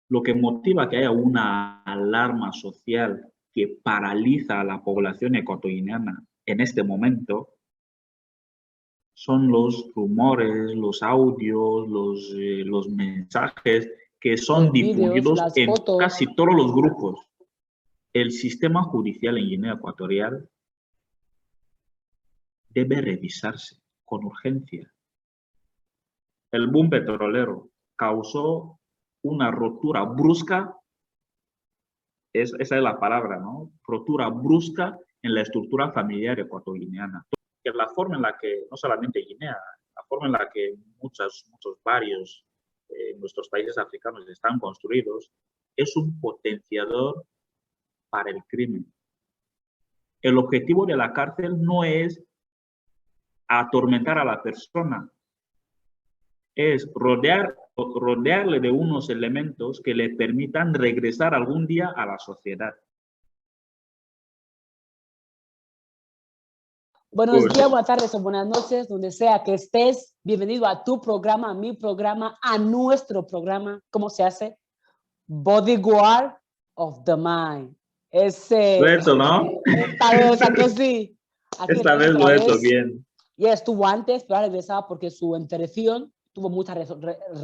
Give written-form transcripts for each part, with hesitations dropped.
Lo que motiva que haya una alarma social que paraliza a la población ecuatoguineana en este momento son los rumores, los audios, los mensajes que son Los vídeos, difundidos las en fotos. casi todos los grupos. El sistema judicial en Guinea Ecuatorial debe revisarse con urgencia. El boom petrolero causó una rotura brusca, esa es la palabra, ¿no? Rotura brusca en la estructura familiar ecuatoguineana. Que la forma en la que, no solamente Guinea, la forma en la que muchos barrios en nuestros países africanos están construidos, es un potenciador para el crimen. El objetivo de la cárcel no es atormentar a la persona, es rodearle de unos elementos que le permitan regresar algún día a la sociedad. Buenos días, buenas tardes o buenas noches, donde sea que estés. Bienvenido a tu programa, a mi programa, a nuestro programa. ¿Cómo se hace? Bodyguard of the Mind. Lo he hecho, ¿no? Esta vez, ¿a sí? Aquí Esta vez lo he hecho bien. Ya estuvo antes, pero ha regresado porque su intervención tuvo mucha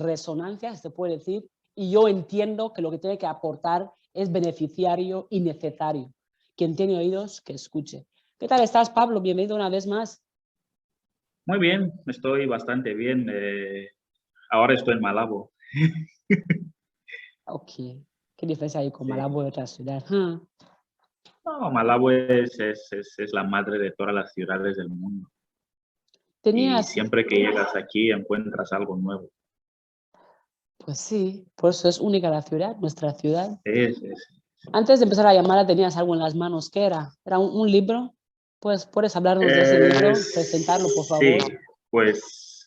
resonancia, se puede decir, y yo entiendo que lo que tiene que aportar es beneficiario y necesario. Quien tiene oídos, que escuche. ¿Qué tal estás, Pablo? Bienvenido una vez más. Muy bien, estoy bastante bien. Ahora estoy en Malabo. Ok. ¿Qué diferencia hay con Sí. Malabo y otra ciudad? No, Malabo es la madre de todas las ciudades del mundo. Y siempre que llegas aquí encuentras algo nuevo. Pues sí, por eso es única la ciudad, nuestra ciudad. Sí. Antes de empezar la llamada tenías algo en las manos. ¿Qué era? ¿Era un libro? Pues puedes hablarnos de ese libro, presentarlo, por favor. Sí, pues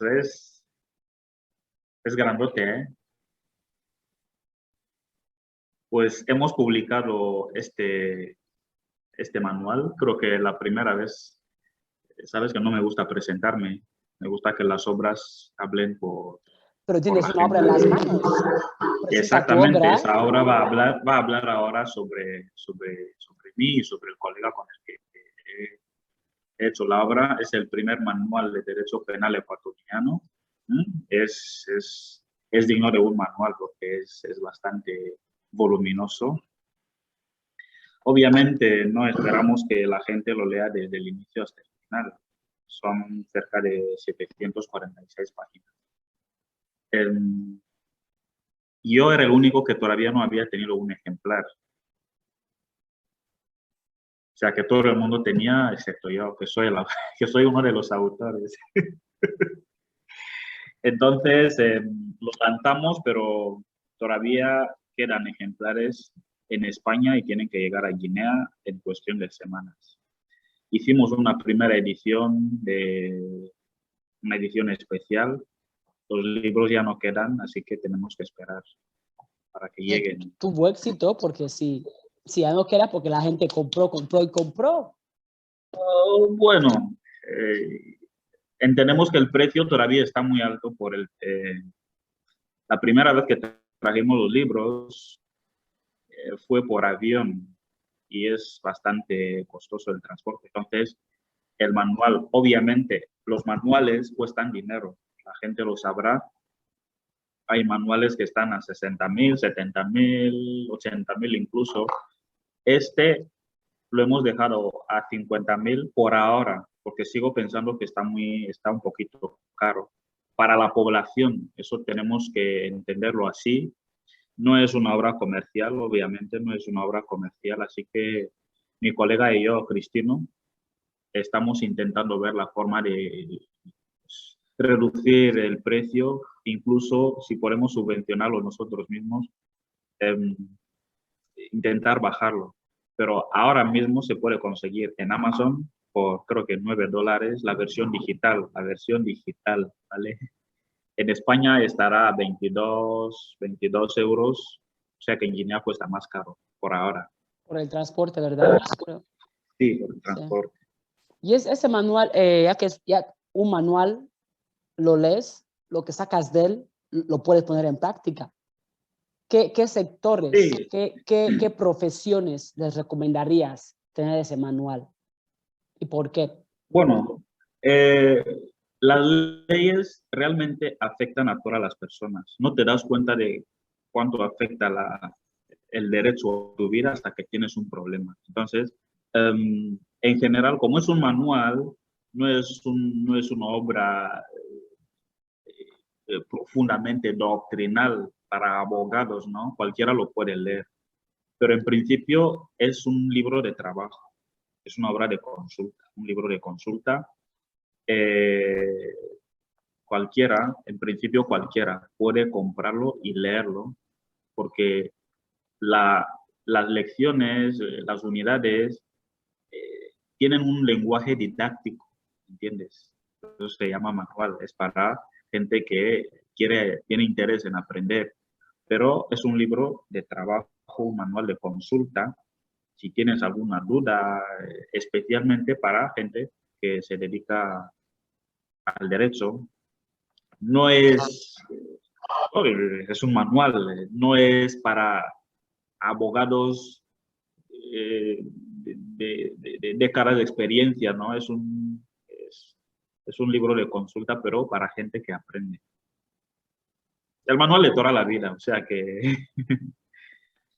es grandote, ¿eh? Pues hemos publicado este manual. Creo que la primera vez, sabes que no me gusta presentarme. Me gusta que las obras hablen por Pero tienes la una obra gente. en las manos. Exactamente, esa obra va a hablar ahora sobre mí y sobre el colega con el que he hecho la obra. Es el primer manual de derecho penal ecuatoriano. Es digno de un manual porque es bastante voluminoso. Obviamente no esperamos que la gente lo lea desde el inicio hasta el final. Son cerca de 746 páginas. Yo era el único que todavía no había tenido un ejemplar. O sea, que todo el mundo tenía, excepto yo, que soy uno de los autores. Entonces, lo lanzamos, pero todavía quedan ejemplares en España y tienen que llegar a Guinea en cuestión de semanas. Hicimos una primera edición, una edición especial. Los libros ya no quedan, así que tenemos que esperar para que lleguen. Tuvo éxito porque si ya no queda porque la gente compró. Bueno, entendemos que el precio todavía está muy alto por la primera vez que trajimos los libros fue por avión y es bastante costoso el transporte. Entonces, el manual, obviamente, los manuales cuestan dinero, la gente lo sabrá. Hay manuales que están a 60,000, 70,000, 80,000 incluso. Este lo hemos dejado a 50,000 por ahora, porque sigo pensando que está un poquito caro. Para la población, eso tenemos que entenderlo así. No es una obra comercial, obviamente no es una obra comercial, así que mi colega y yo, Cristino, estamos intentando ver la forma de reducir el precio, incluso si podemos subvencionarlo nosotros mismos, intentar bajarlo. Pero ahora mismo se puede conseguir en Amazon por creo que $9 la versión digital, ¿vale? En España estará a 22 euros, o sea que en Guinea cuesta más caro por ahora. Por el transporte, ¿verdad? Sí, por el transporte. Sí. Y ese manual, ya que es ya un manual, lo lees, lo que sacas de él, lo puedes poner en práctica. ¿Qué sectores, Sí, qué profesiones les recomendarías tener ese manual? ¿Y por qué? bueno, las leyes realmente afectan a todas las personas. No te das cuenta de cuánto afecta el derecho a tu vida hasta que tienes un problema. Entonces, en general, como es un manual, no es una obra profundamente doctrinal para abogados, ¿no? Cualquiera lo puede leer. Pero en principio es un libro de trabajo, es una obra de consulta, un libro de consulta. Eh, Cualquiera, en principio cualquiera, puede comprarlo y leerlo, porque la, las lecciones, las unidades, tienen un lenguaje didáctico, ¿entiendes? Eso se llama manual, es para gente que tiene interés en aprender, pero es un libro de trabajo, un manual de consulta, si tienes alguna duda, especialmente para gente que se dedica al derecho. No es, es un manual, no es para abogados de décadas de experiencia, ¿no? Es un libro de consulta, pero para gente que aprende. El manual de toda la vida, o sea que...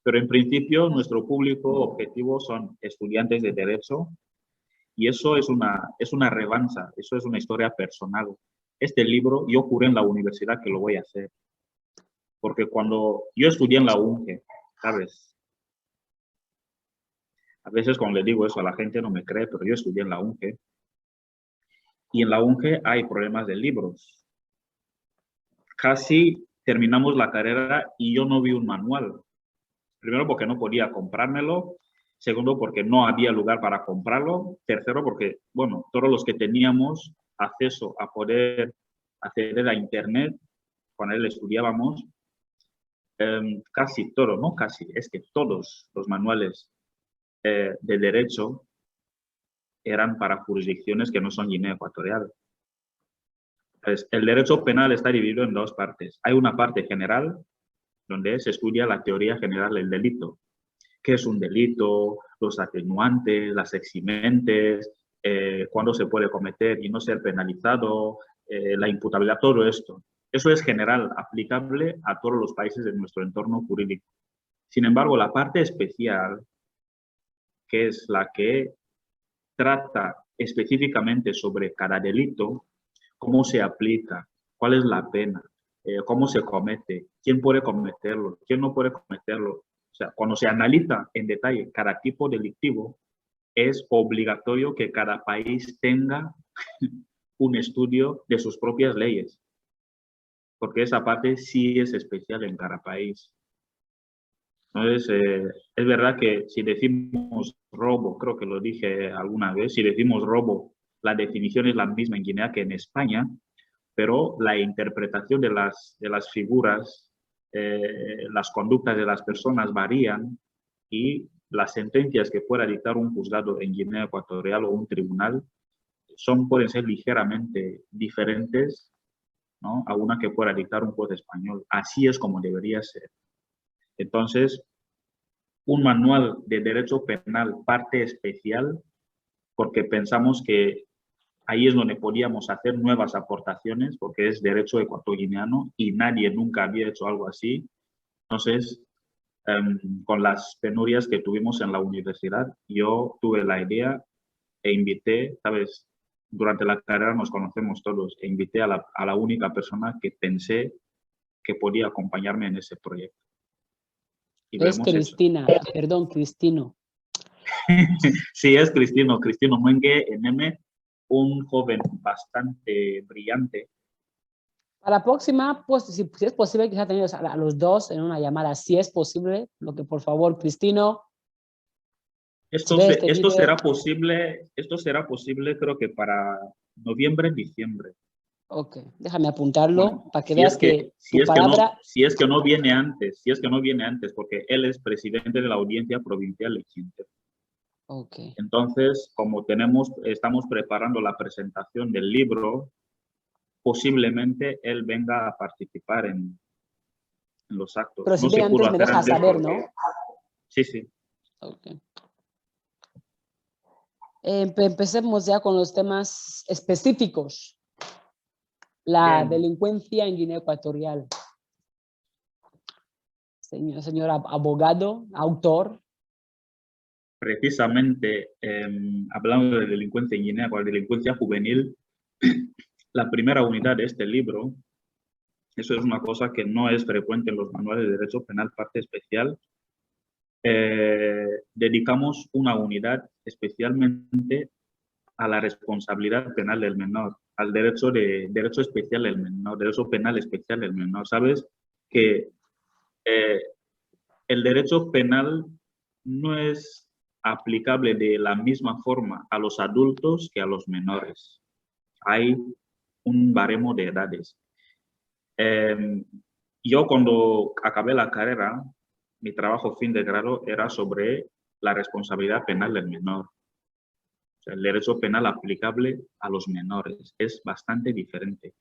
Pero en principio nuestro público objetivo son estudiantes de derecho y eso es una revancha, eso es una historia personal. Este libro, yo juré en la universidad que lo voy a hacer, porque cuando yo estudié en la UNGE, ¿sabes? A veces cuando le digo eso a la gente no me cree, pero yo estudié en la UNGE y en la UNGE hay problemas de libros. Casi terminamos la carrera y yo no vi un manual. Primero porque no podía comprármelo, segundo porque no había lugar para comprarlo, tercero porque, bueno, todos los que teníamos acceso a poder acceder a Internet, cuando él estudiábamos, casi todos, no casi, es que todos los manuales de derecho eran para jurisdicciones que no son Guinea Ecuatorial. Pues, el derecho penal está dividido en dos partes. Hay una parte general, donde se estudia la teoría general del delito. ¿Qué es un delito? Los atenuantes, las eximentes, cuándo se puede cometer y no ser penalizado, la imputabilidad, todo esto. Eso es general, aplicable a todos los países de nuestro entorno jurídico. Sin embargo, la parte especial, que es la que trata específicamente sobre cada delito, cómo se aplica, cuál es la pena, cómo se comete, quién puede cometerlo, quién no puede cometerlo. O sea, cuando se analiza en detalle cada tipo delictivo, es obligatorio que cada país tenga un estudio de sus propias leyes, porque esa parte sí es especial en cada país. Entonces, es verdad que si decimos robo, creo que lo dije alguna vez, si decimos robo, la definición es la misma en Guinea que en España, pero la interpretación de las figuras, las conductas de las personas varían y las sentencias que pueda dictar un juzgado en Guinea Ecuatorial o un tribunal pueden ser ligeramente diferentes, ¿no?, a una que pueda dictar un juez español. Así es como debería ser. Entonces, un manual de derecho penal parte especial porque pensamos que ahí es donde podíamos hacer nuevas aportaciones porque es derecho ecuatoguineano y nadie nunca había hecho algo así. Entonces, con las penurias que tuvimos en la universidad, yo tuve la idea e invité, ¿sabes? Durante la carrera nos conocemos todos, e invité a la única persona que pensé que podía acompañarme en ese proyecto. Y lo Es hemos hecho. Cristina, perdón, Cristino. Sí, es Cristino Muengue Neme, un joven bastante brillante. Para la próxima, pues si es posible, quizá tener a los dos en una llamada, si es posible, lo que por favor, Cristino, si ves este vídeo, Esto será posible creo que para noviembre, diciembre. ok, déjame apuntarlo Bueno, para que veas que si tu es que no, palabra, si es que no viene antes, si es que no viene antes, porque él es presidente de la audiencia provincial de Quintero. ok, Entonces, como estamos preparando la presentación del libro, posiblemente él venga a participar en los actos. Pero si No se bien pudo antes me hacer dejas antes saber, porque... ¿no? Sí, sí. Okay. Empecemos ya con los temas específicos. La Bien. delincuencia en Guinea Ecuatorial. Señor abogado, autor. Precisamente, hablando de delincuencia en Guinea, con la delincuencia juvenil, la primera unidad de este libro, eso es una cosa que no es frecuente en los manuales de derecho penal, parte especial, dedicamos una unidad especialmente a la responsabilidad penal del menor, al derecho especial del menor, derecho penal especial del menor. Sabes que el derecho penal no es aplicable de la misma forma a los adultos que a los menores. Hay un baremo de edades. Yo cuando acabé la carrera, mi trabajo fin de grado era sobre la responsabilidad penal del menor. O sea, el derecho penal aplicable a los menores es bastante diferente.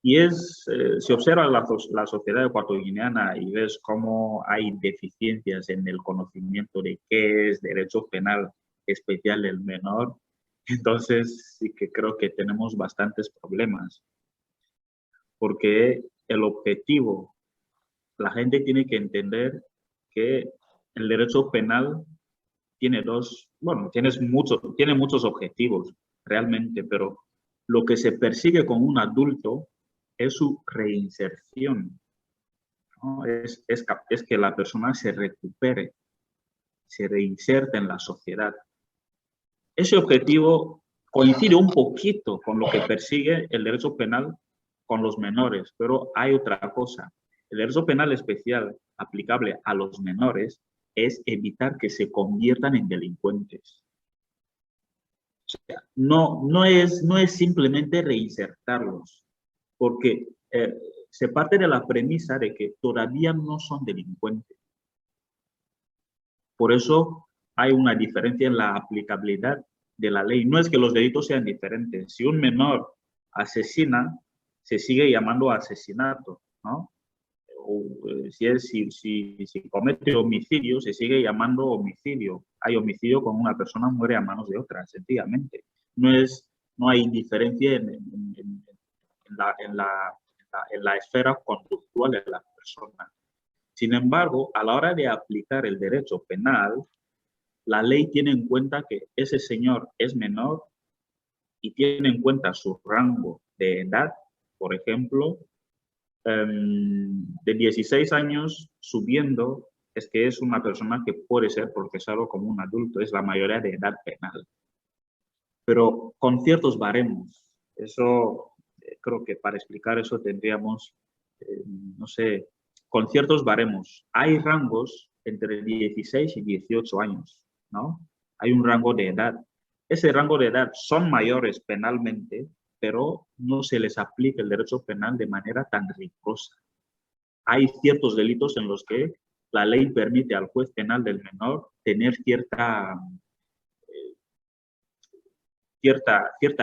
Y si observas la sociedad ecuatoguineana y ves cómo hay deficiencias en el conocimiento de qué es derecho penal especial del menor, entonces sí que creo que tenemos bastantes problemas. Porque el objetivo, la gente tiene que entender que el derecho penal tiene tiene muchos objetivos realmente, pero lo que se persigue con un adulto es su reinserción, ¿no? Es que la persona se recupere, se reinserte en la sociedad. Ese objetivo coincide un poquito con lo que persigue el derecho penal con los menores, pero hay otra cosa. El derecho penal especial aplicable a los menores es evitar que se conviertan en delincuentes. O sea, no es simplemente reinsertarlos, porque se parte de la premisa de que todavía no son delincuentes. Por eso hay una diferencia en la aplicabilidad de la ley. No es que los delitos sean diferentes. Si un menor asesina, se sigue llamando asesinato, ¿no? O, si comete homicidio, se sigue llamando homicidio. Hay homicidio cuando una persona muere a manos de otra, sencillamente. No hay diferencia en la esfera conductual de la persona. Sin embargo, a la hora de aplicar el derecho penal, la ley tiene en cuenta que ese señor es menor y tiene en cuenta su rango de edad, por ejemplo, de 16 años subiendo, es que es una persona que puede ser procesado como un adulto, es la mayoría de edad penal. Pero con ciertos baremos. Eso, creo que para explicar eso tendríamos, no sé, con ciertos baremos. Hay rangos entre 16 y 18 años, ¿no? Hay un rango de edad. Ese rango de edad son mayores penalmente, pero no se les aplica el derecho penal de manera tan rigurosa. Hay ciertos delitos en los que la ley permite al juez penal del menor tener cierta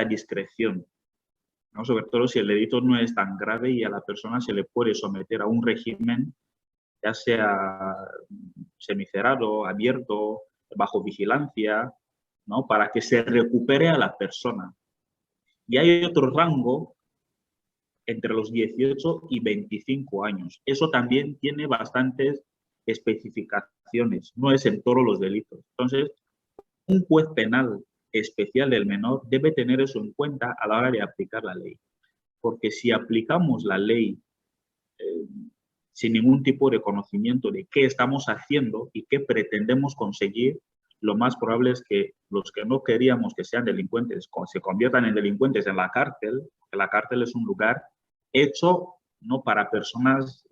discreción, ¿no? Sobre todo si el delito no es tan grave y a la persona se le puede someter a un régimen, ya sea semicerrado, abierto, bajo vigilancia, ¿no? Para que se recupere a la persona. Y hay otro rango entre los 18 y 25 años. Eso también tiene bastantes especificaciones, no es en todos los delitos. Entonces, un juez penal especial del menor debe tener eso en cuenta a la hora de aplicar la ley. Porque si aplicamos la ley sin ningún tipo de conocimiento de qué estamos haciendo y qué pretendemos conseguir, lo más probable es que los que no queríamos que sean delincuentes se conviertan en delincuentes en la cárcel, que la cárcel es un lugar hecho no para personas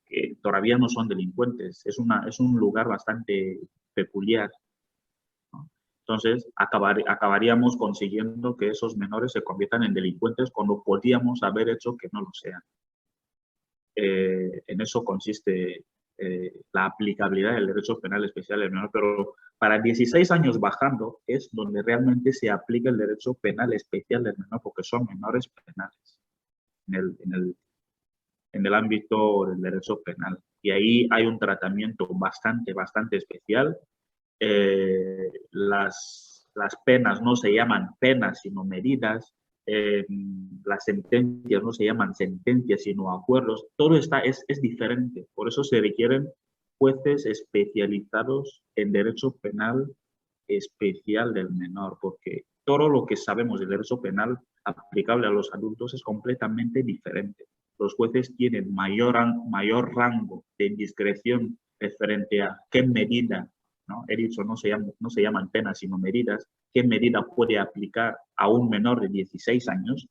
que todavía no son delincuentes, es un lugar bastante peculiar, ¿no? Entonces, acabaríamos consiguiendo que esos menores se conviertan en delincuentes cuando podíamos haber hecho que no lo sean. En eso consiste la aplicabilidad del derecho penal especial del menor, pero para 16 años bajando es donde realmente se aplica el derecho penal especial del menor, porque son menores penales en el ámbito del derecho penal. Y ahí hay un tratamiento bastante especial. Las penas no se llaman penas, sino medidas. Las sentencias no se llaman sentencias, sino acuerdos. Todo es diferente. Por eso se requieren jueces especializados en derecho penal especial del menor, porque todo lo que sabemos del derecho penal aplicable a los adultos es completamente diferente. Los jueces tienen mayor rango de discreción referente a qué medida, ¿no? He dicho, no se llaman penas, sino medidas, qué medida puede aplicar a un menor de 16 años,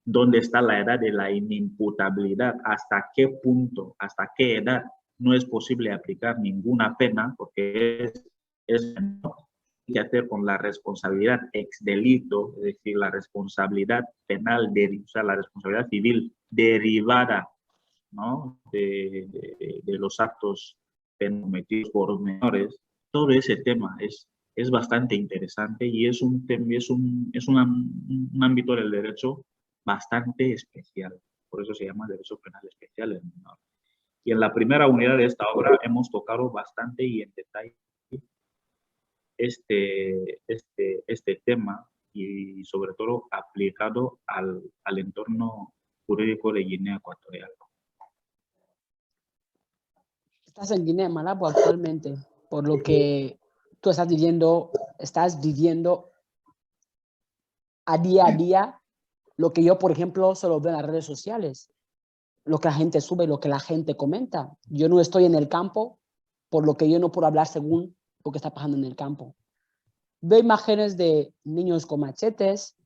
dónde está la edad de la inimputabilidad, hasta qué punto, hasta qué edad no es posible aplicar ninguna pena, porque es que hacer con la responsabilidad ex delito, es decir, la responsabilidad penal, o sea, la responsabilidad civil derivada, ¿no?, de los actos cometidos por menores. Todo ese tema es bastante interesante y es un ámbito del derecho bastante especial. Por eso se llama derecho penal especial del menor. Y en la primera unidad de esta obra hemos tocado bastante y en detalle este tema y sobre todo aplicado al entorno jurídico de Guinea Ecuatorial. Estás en Guinea, Malabo actualmente, por lo que tú estás viviendo a día lo que yo, por ejemplo, solo veo en las redes sociales, lo que la gente sube, lo que la gente comenta. Yo no estoy en el campo, por lo que yo no puedo hablar según lo que está pasando en el campo. Veo imágenes de niños con machetes,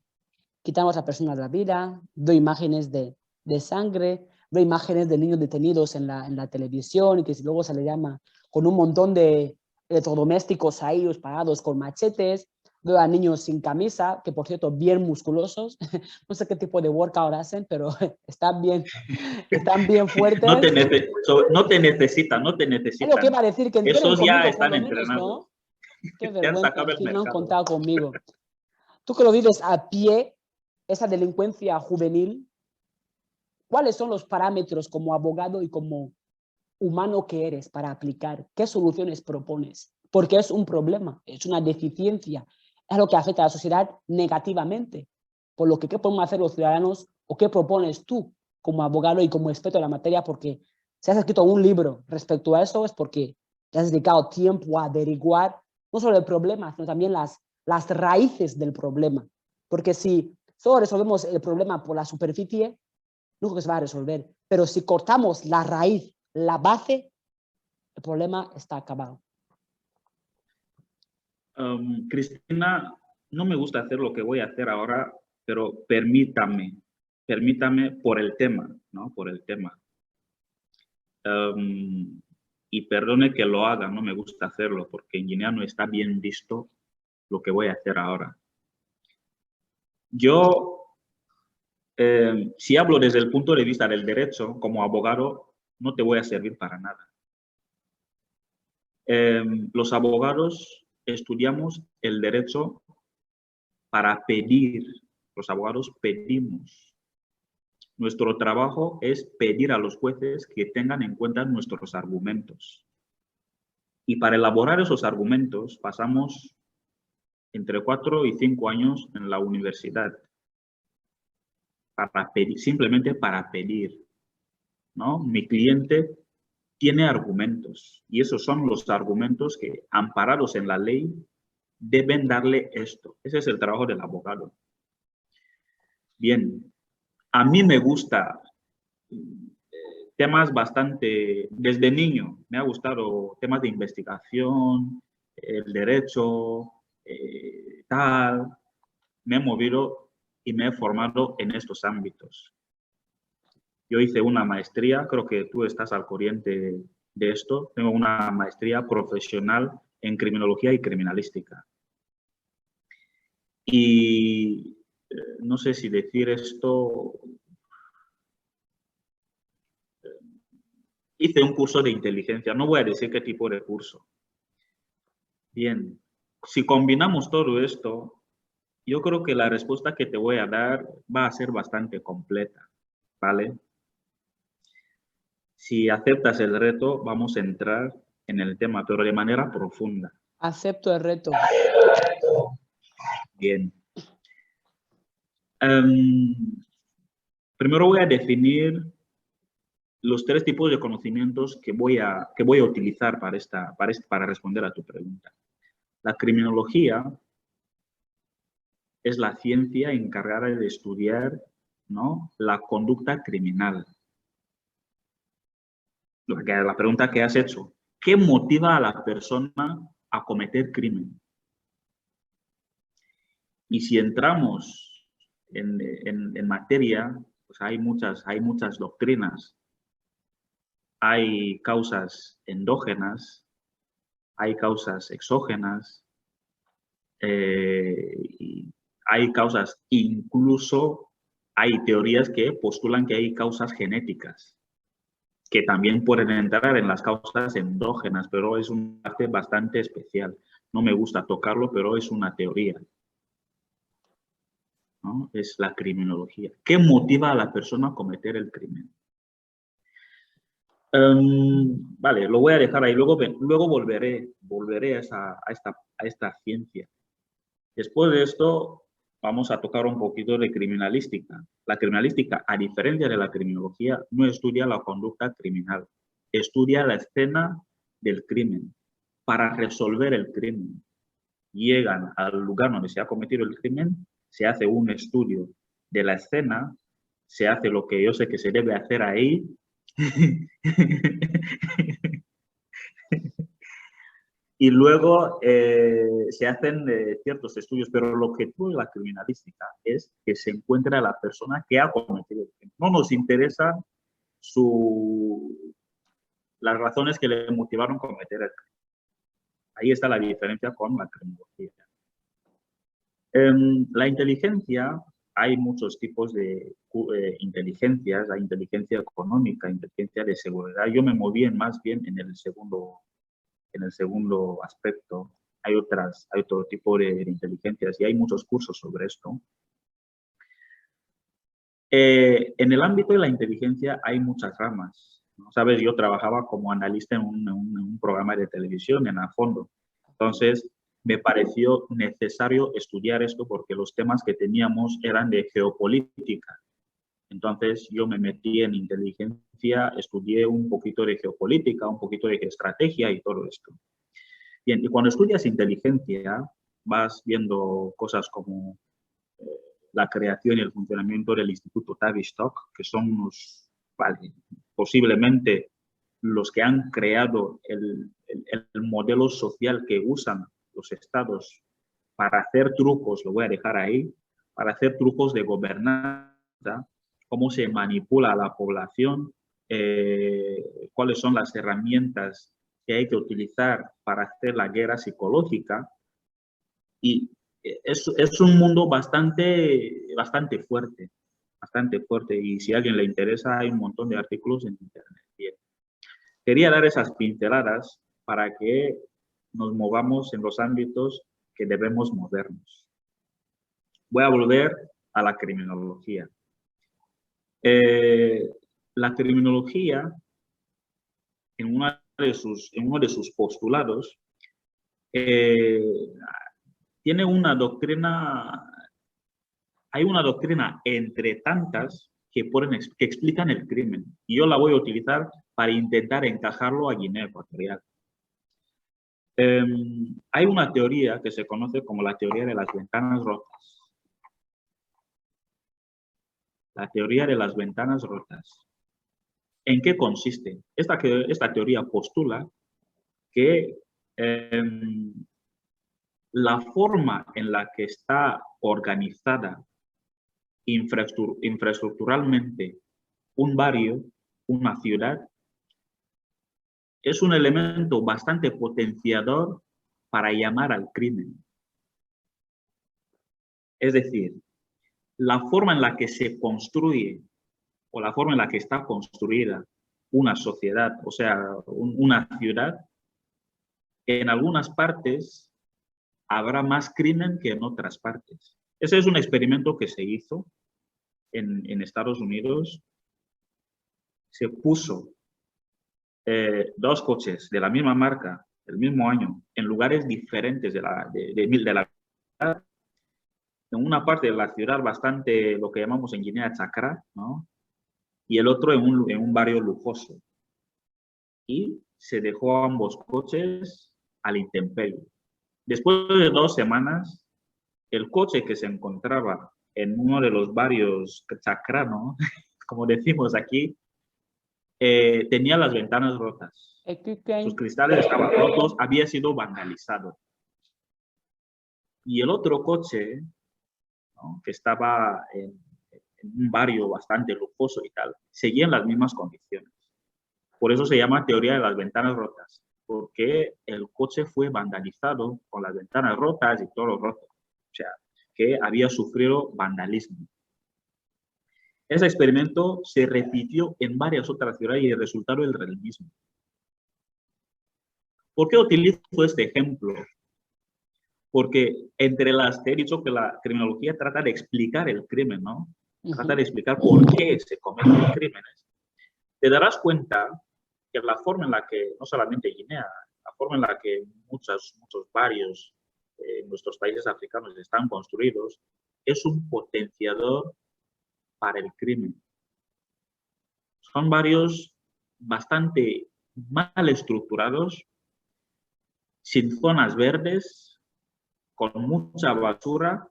quitando a las personas la vida, veo imágenes de sangre, veo imágenes de niños detenidos en la televisión y que luego se le llama con un montón de electrodomésticos ahí parados con machetes. Veo a niños sin camisa, que por cierto, bien musculosos. No sé qué tipo de workout hacen, pero están bien fuertes. No te necesitan. Es lo que iba a decir, que entrenen Esos ya conmigo, están por lo menos, entrenados. ¿no? Qué Ya han vergüenza, sacado el si no han mercado. contado conmigo. Tú que lo vives a pie, esa delincuencia juvenil, ¿cuáles son los parámetros como abogado y como humano que eres para aplicar? ¿Qué soluciones propones? Porque es un problema, es una deficiencia, es lo que afecta a la sociedad negativamente. Por lo que, ¿qué podemos hacer los ciudadanos o qué propones tú como abogado y como experto en la materia? Porque si has escrito un libro respecto a eso es porque te has dedicado tiempo a averiguar no solo el problema, sino también las raíces del problema. Porque si solo resolvemos el problema por la superficie, no creo que se va a resolver. Pero si cortamos la raíz, la base, el problema está acabado. Cristina, no me gusta hacer lo que voy a hacer ahora, pero permítame por el tema, ¿no? Por el tema. Y perdone que lo haga, no me gusta hacerlo, porque en Guinea no está bien visto lo que voy a hacer ahora. Yo, si hablo desde el punto de vista del derecho, como abogado, no te voy a servir para nada. Los abogados estudiamos el derecho para pedir. Los abogados pedimos. Nuestro trabajo es pedir a los jueces que tengan en cuenta nuestros argumentos. Y para elaborar esos argumentos pasamos entre 4 y 5 años en la universidad. Para pedir, simplemente para pedir, ¿no? Mi cliente tiene argumentos y esos son los argumentos que, amparados en la ley, deben darle esto. Ese es el trabajo del abogado. Bien, a mí me gusta temas bastante, desde niño me ha gustado temas de investigación, el derecho, tal. Me he movido y me he formado en estos ámbitos. Yo hice una maestría, creo que tú estás al corriente de esto. Tengo una maestría profesional en criminología y criminalística. Y no sé si decir esto. Hice un curso de inteligencia, no voy a decir qué tipo de curso. Bien, si combinamos todo esto, yo creo que la respuesta que te voy a dar va a ser bastante completa, ¿vale? Si aceptas el reto, vamos a entrar en el tema, pero de manera profunda. Acepto el reto. Bien. Primero voy a definir los 3 tipos de conocimientos que voy a utilizar para responder a tu pregunta. La criminología es la ciencia encargada de estudiar, ¿no?, la conducta criminal. La pregunta que has hecho, ¿qué motiva a la persona a cometer crimen? Y si entramos en materia, pues hay muchas doctrinas. Hay causas endógenas, hay causas exógenas, y hay causas, incluso hay teorías que postulan que hay causas genéticas, que también pueden entrar en las causas endógenas, pero es una parte bastante especial. No me gusta tocarlo, pero es una teoría, ¿no? Es la criminología. ¿Qué motiva a la persona a cometer el crimen? Vale, lo voy a dejar ahí. Luego volveré a esta ciencia. Después de esto, vamos a tocar un poquito de criminalística. La criminalística, a diferencia de la criminología, no estudia la conducta criminal, estudia la escena del crimen. Para resolver el crimen, llegan al lugar donde se ha cometido el crimen, se hace un estudio de la escena, se hace lo que yo sé que se debe hacer ahí. Y luego se hacen ciertos estudios, pero el objetivo de la criminalística es que se encuentre a la persona que ha cometido el crimen. No nos interesa las razones que le motivaron a cometer el crimen. Ahí está la diferencia con la criminología. La inteligencia, hay muchos tipos de inteligencias. Hay inteligencia económica, inteligencia de seguridad. Yo me moví más bien en el segundo aspecto. Hay otro tipo de inteligencias y hay muchos cursos sobre esto. En el ámbito de la inteligencia hay muchas ramas, ¿no? Sabes, yo trabajaba como analista en un programa de televisión en a fondo. Entonces, me pareció necesario estudiar esto porque los temas que teníamos eran de geopolítica. Entonces, yo me metí en inteligencia, estudié un poquito de geopolítica, un poquito de estrategia y todo esto. Bien, y cuando estudias inteligencia, vas viendo cosas como la creación y el funcionamiento del Instituto Tavistock, que son posiblemente los que han creado el modelo social que usan los estados para hacer trucos, lo voy a dejar ahí, para hacer trucos de gobernanza, cómo se manipula a la población, cuáles son las herramientas que hay que utilizar para hacer la guerra psicológica. Y es un mundo bastante fuerte, y si a alguien le interesa hay un montón de artículos en internet. Bien. Quería dar esas pinceladas para que nos movamos en los ámbitos que debemos movernos. Voy a volver a la criminología. La criminología, en uno de sus postulados, tiene una doctrina, hay una doctrina entre tantas que explican el crimen. Y yo la voy a utilizar para intentar encajarlo a Guinea Ecuatorial. Hay una teoría que se conoce como la teoría de las ventanas rotas. La teoría de las ventanas rotas. ¿En qué consiste? Esta teoría postula que la forma en la que está organizada infraestructuralmente un barrio, una ciudad, es un elemento bastante potenciador para llamar al crimen. Es decir, la forma en la que se construye o la forma en la que está construida una sociedad, o sea, una ciudad, en algunas partes habrá más crimen que en otras partes. Ese es un experimento que se hizo en Estados Unidos. Se puso dos coches de la misma marca, el mismo año, en lugares diferentes de la ciudad, en una parte de la ciudad bastante, lo que llamamos en Guinea, chacra, ¿no? Y el otro en un barrio lujoso. Y se dejó ambos coches a la intemperie. Después de 2 semanas, el coche que se encontraba en uno de los barrios chacra, ¿no? Como decimos aquí, tenía las ventanas rotas. Sus cristales estaban rotos, había sido vandalizado. Y el otro coche, ¿no? Que estaba en un barrio bastante lujoso y tal, seguía en las mismas condiciones. Por eso se llama teoría de las ventanas rotas, porque el coche fue vandalizado con las ventanas rotas y todo roto. O sea, que había sufrido vandalismo. Ese experimento se repitió en varias otras ciudades y el resultado es el mismo. ¿Por qué utilizo este ejemplo? Porque entre las que he dicho que la criminología trata de explicar el crimen, ¿no? Trata de explicar por qué se cometen crímenes. Te darás cuenta que la forma en la que, no solamente Guinea, la forma en la que muchos barrios en nuestros países africanos están construidos, es un potenciador para el crimen. Son barrios bastante mal estructurados, sin zonas verdes, con mucha basura.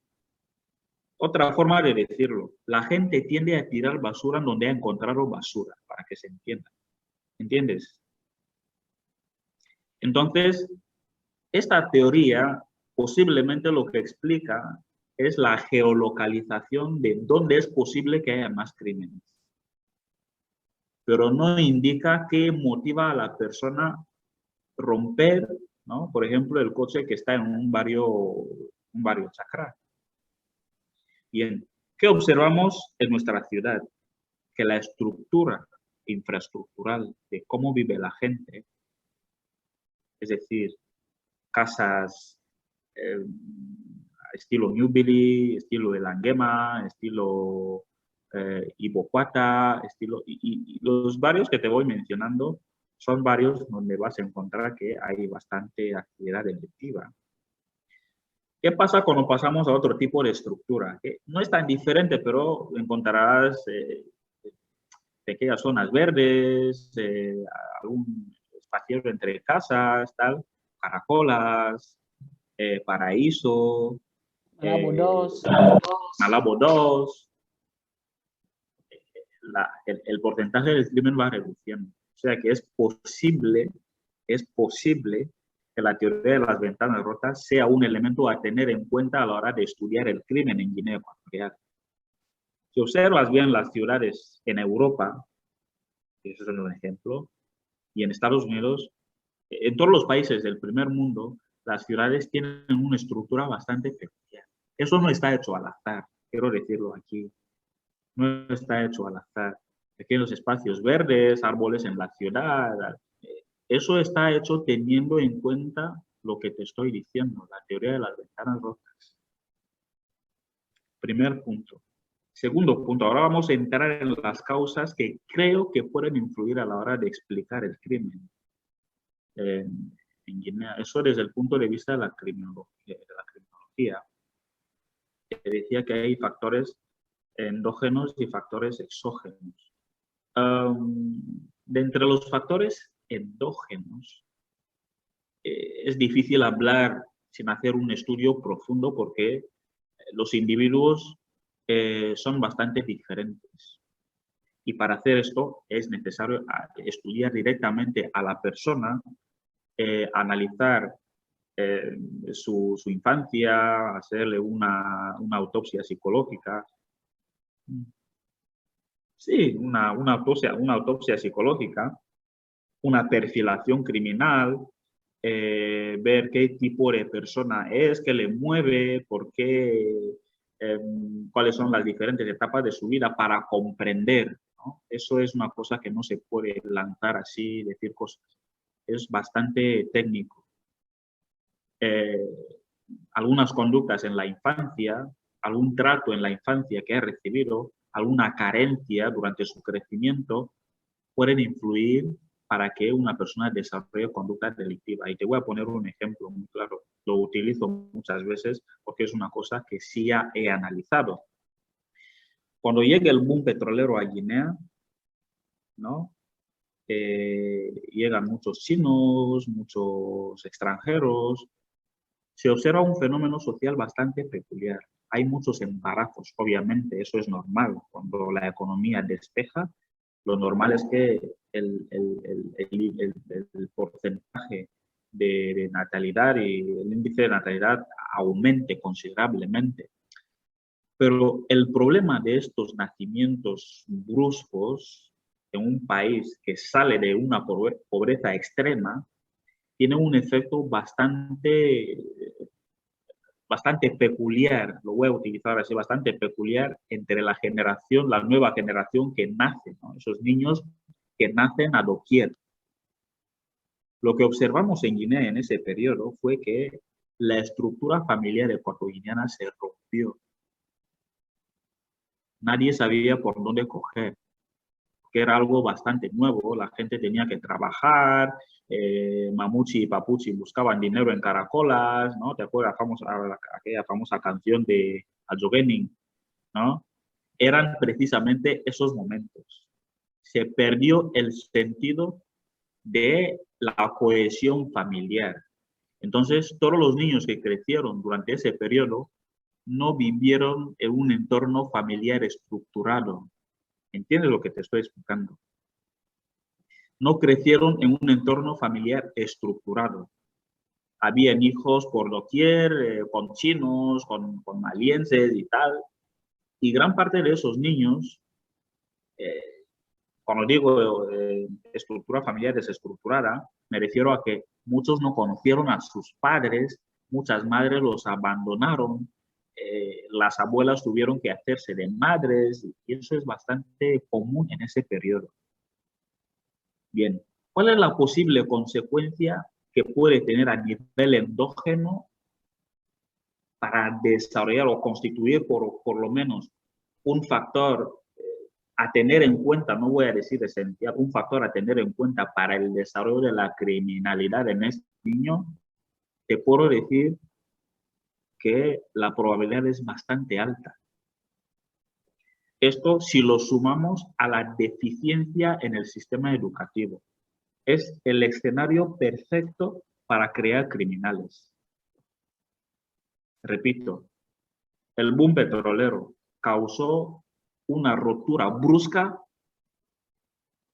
Otra forma de decirlo, la gente tiende a tirar basura en donde ha encontrado basura, para que se entienda. ¿Entiendes? Entonces, esta teoría posiblemente lo que explica es la geolocalización de dónde es posible que haya más crímenes. Pero no indica qué motiva a la persona romper, ¿no? Por ejemplo, el coche que está en un barrio chacra. Bien, ¿qué observamos en nuestra ciudad? Que la estructura infraestructural de cómo vive la gente, es decir, casas estilo Newbilly, estilo de Langema, estilo Ibocuata, y los barrios que te voy mencionando son barrios donde vas a encontrar que hay bastante actividad delictiva. ¿Qué pasa cuando pasamos a otro tipo de estructura? Que no es tan diferente, pero encontrarás pequeñas zonas verdes, algún espacio entre casas, tal, caracolas, Paraíso, Malabo 2. El porcentaje del crimen va reduciendo. O sea que es posible que la teoría de las ventanas rotas sea un elemento a tener en cuenta a la hora de estudiar el crimen en Guinea Ecuatorial. Si observas bien las ciudades en Europa, eso es un ejemplo, y en Estados Unidos, en todos los países del primer mundo, las ciudades tienen una estructura bastante peculiar. Eso no está hecho al azar, quiero decirlo aquí. No está hecho al azar. Pequeños espacios verdes, árboles en la ciudad. Eso está hecho teniendo en cuenta lo que te estoy diciendo, la teoría de las ventanas rotas. Primer punto. Segundo punto, ahora vamos a entrar en las causas que creo que pueden influir a la hora de explicar el crimen en Guinea. Eso desde el punto de vista de la criminología. Te decía que hay factores endógenos y factores exógenos. De entre los factores endógenos, es difícil hablar sin hacer un estudio profundo porque los individuos son bastante diferentes. Y para hacer esto es necesario estudiar directamente a la persona, analizar su infancia, hacerle una autopsia psicológica. Sí, una autopsia psicológica, una perfilación criminal, ver qué tipo de persona es, qué le mueve, por qué, cuáles son las diferentes etapas de su vida para comprender, ¿no? Eso es una cosa que no se puede lanzar así, decir cosas. Es bastante técnico. Algunas conductas en la infancia, algún trato en la infancia que ha recibido, alguna carencia durante su crecimiento, pueden influir para que una persona desarrolle conducta delictiva. Y te voy a poner un ejemplo muy claro. Lo utilizo muchas veces porque es una cosa que sí ya he analizado. Cuando llega el boom petrolero a Guinea, ¿no? Llegan muchos chinos, muchos extranjeros. Se observa un fenómeno social bastante peculiar. Hay muchos embarazos, obviamente, eso es normal. Cuando la economía despeja, lo normal es que el porcentaje de natalidad y el índice de natalidad aumente considerablemente. Pero el problema de estos nacimientos bruscos en un país que sale de una pobreza extrema tiene un efecto bastante peculiar, lo voy a utilizar así, bastante peculiar entre la nueva generación que nace, ¿no? Esos niños que nacen a doquier. Lo que observamos en Guinea en ese periodo fue que la estructura familiar ecuatoriana se rompió. Nadie sabía por dónde coger, que era algo bastante nuevo. La gente tenía que trabajar, Mamuchi y Papuchi buscaban dinero en caracolas, ¿no? ¿Te acuerdas aquella famosa canción de Ajogenin, ¿no? Eran precisamente esos momentos. Se perdió el sentido de la cohesión familiar. Entonces, todos los niños que crecieron durante ese periodo no vivieron en un entorno familiar estructurado. ¿Entiendes lo que te estoy explicando? No crecieron en un entorno familiar estructurado. Habían hijos por doquier, con chinos, con malienses y tal. Y gran parte de esos niños, cuando digo estructura familiar desestructurada, me refiero a que muchos no conocieron a sus padres, muchas madres los abandonaron, las abuelas tuvieron que hacerse de madres, y eso es bastante común en ese periodo. Bien, ¿cuál es la posible consecuencia que puede tener a nivel endógeno para desarrollar o constituir por lo menos un factor a tener en cuenta, no voy a decir esencial, un factor a tener en cuenta para el desarrollo de la criminalidad en este niño? Te puedo decir que la probabilidad es bastante alta. Esto si lo sumamos a la deficiencia en el sistema educativo. Es el escenario perfecto para crear criminales. Repito, el boom petrolero causó una rotura brusca,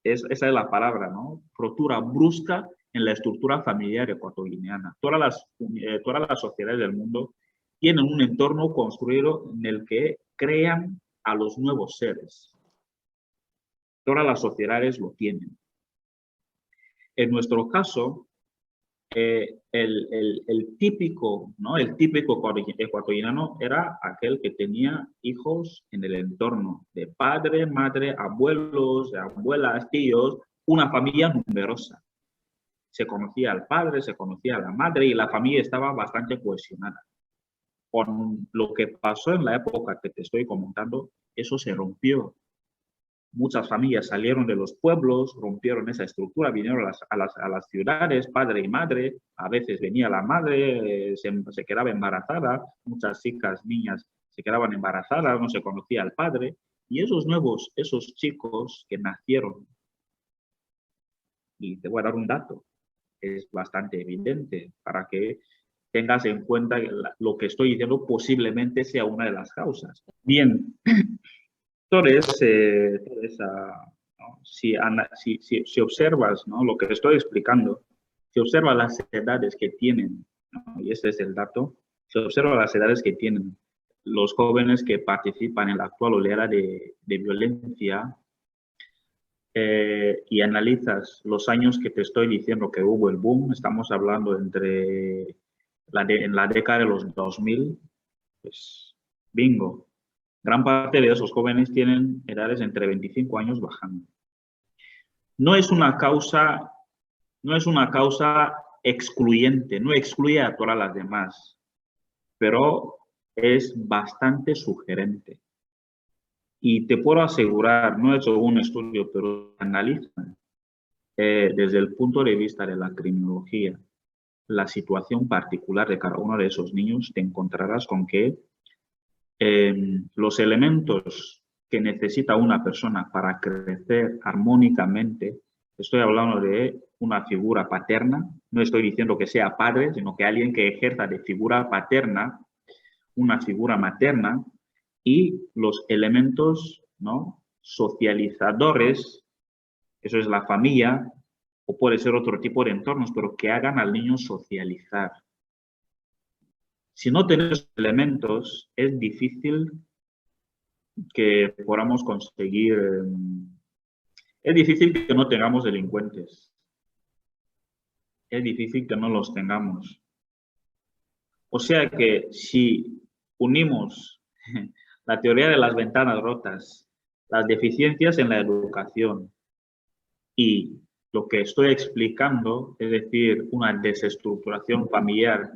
esa es la palabra, ¿no? Rotura brusca en la estructura familiar ecuatoguineana. Todas las sociedades del mundo tienen un entorno construido en el que crean a los nuevos seres. Todas las sociedades lo tienen. En nuestro caso, el típico, ¿no? El típico ecuatoriano era aquel que tenía hijos en el entorno de padre, madre, abuelos, abuelas, tíos, una familia numerosa. Se conocía al padre, se conocía a la madre y la familia estaba bastante cohesionada. Con lo que pasó en la época que te estoy comentando, eso se rompió. Muchas familias salieron de los pueblos, rompieron esa estructura, vinieron a las ciudades, padre y madre. A veces venía la madre, se quedaba embarazada. Muchas chicas, niñas, se quedaban embarazadas, no se conocía al padre. Y esos chicos que nacieron, y te voy a dar un dato, es bastante evidente para que tengas en cuenta que lo que estoy diciendo posiblemente sea una de las causas. Bien. Entonces, ¿no? Si observas, ¿no? Lo que te estoy explicando, si observas las edades que tienen, ¿no? Y ese es el dato, si observas las edades que tienen los jóvenes que participan en la actual oleada de violencia y analizas los años que te estoy diciendo que hubo el boom, estamos hablando en la década de los 2000, pues bingo. Gran parte de esos jóvenes tienen edades entre 25 años bajando. No es una causa excluyente, no excluye a todas las demás, pero es bastante sugerente. Y te puedo asegurar, no he hecho un estudio, pero analiza desde el punto de vista de la criminología, la situación particular de cada uno de esos niños, te encontrarás con que los elementos que necesita una persona para crecer armónicamente, estoy hablando de una figura paterna, no estoy diciendo que sea padre, sino que alguien que ejerza de figura paterna, una figura materna, y los elementos, ¿no?, socializadores, eso es la familia, o puede ser otro tipo de entornos, pero que hagan al niño socializar. Si no tenemos elementos, es difícil que podamos conseguir, es difícil que no tengamos delincuentes, es difícil que no los tengamos. O sea que si unimos la teoría de las ventanas rotas, las deficiencias en la educación y lo que estoy explicando, es decir, una desestructuración familiar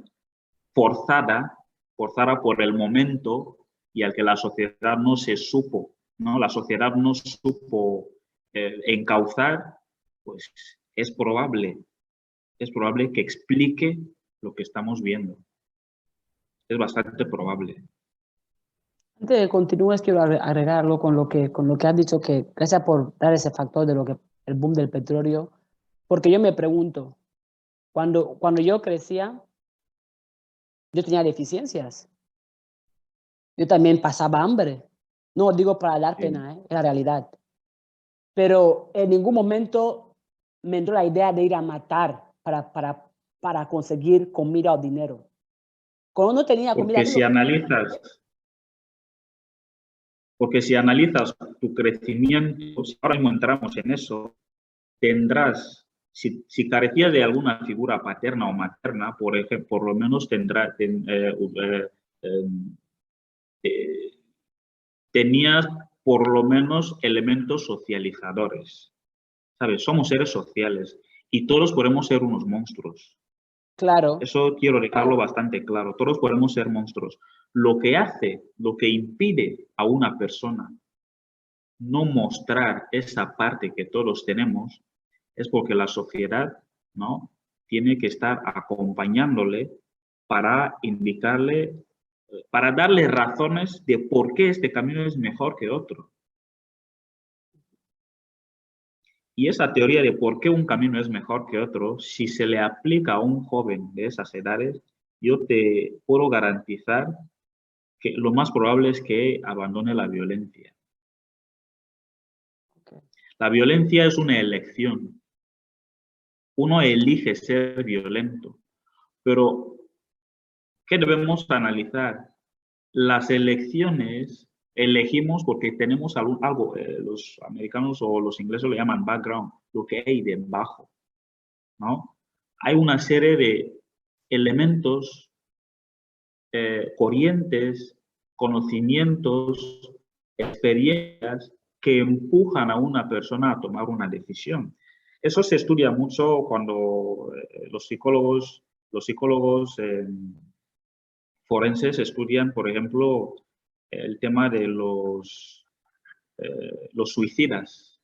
forzada por el momento y al que la sociedad no se supo, ¿no? La sociedad no supo encauzar, pues es probable que explique lo que estamos viendo. Es bastante probable. Antes de que continúes, quiero agregarlo con lo que has dicho, que gracias por dar ese factor de lo que el boom del petróleo, porque yo me pregunto, cuando yo crecía, yo tenía deficiencias. Yo también pasaba hambre. No digo para dar pena, es la realidad. Pero en ningún momento me entró la idea de ir a matar para conseguir comida o dinero. Cuando no tenía comida... Porque si analizas tu crecimiento, si ahora mismo entramos en eso, tendrás, si carecías de alguna figura paterna o materna, por ejemplo, por lo menos tenías por lo menos elementos socializadores. ¿Sabes? Somos seres sociales y todos podemos ser unos monstruos. Claro. Eso quiero dejarlo bastante claro. Todos podemos ser monstruos. Lo que impide a una persona no mostrar esa parte que todos tenemos es porque la sociedad, ¿no?, tiene que estar acompañándole para indicarle, para darle razones de por qué este camino es mejor que otro. Y esa teoría de por qué un camino es mejor que otro, si se le aplica a un joven de esas edades, yo te puedo garantizar que lo más probable es que abandone la violencia. La violencia es una elección. Uno elige ser violento, pero ¿qué debemos analizar? Las elecciones elegimos porque tenemos algo, los americanos o los ingleses lo llaman background, lo que hay debajo, ¿no? Hay una serie de elementos, corrientes, conocimientos, experiencias que empujan a una persona a tomar una decisión. Eso se estudia mucho cuando los psicólogos forenses estudian, por ejemplo, el tema de los suicidas.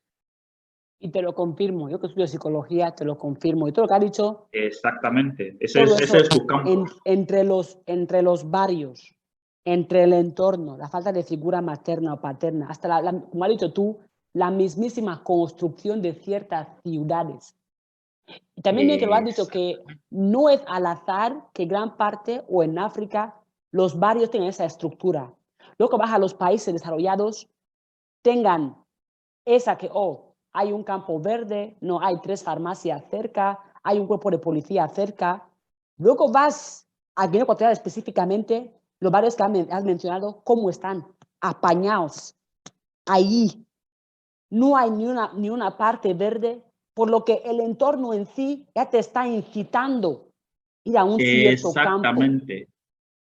Y te lo confirmo, yo que estudio psicología, te lo confirmo. Y todo lo que has dicho... Exactamente, ese es tu campo. Entre los varios, entre el entorno, la falta de figura materna o paterna, hasta, como has dicho tú, la mismísima construcción de ciertas ciudades. Y también bien que lo has dicho, que no es al azar que gran parte, o en África, los barrios tienen esa estructura. Luego vas a los países desarrollados, tengan esa que, hay un campo verde, no hay 3 farmacias cerca, hay un cuerpo de policía cerca. Luego vas a Guinea Ecuatorial específicamente, los barrios que has mencionado, ¿cómo están? Apañados. Ahí no hay ni una parte verde, por lo que el entorno en sí ya te está incitando a ir a un cierto campo.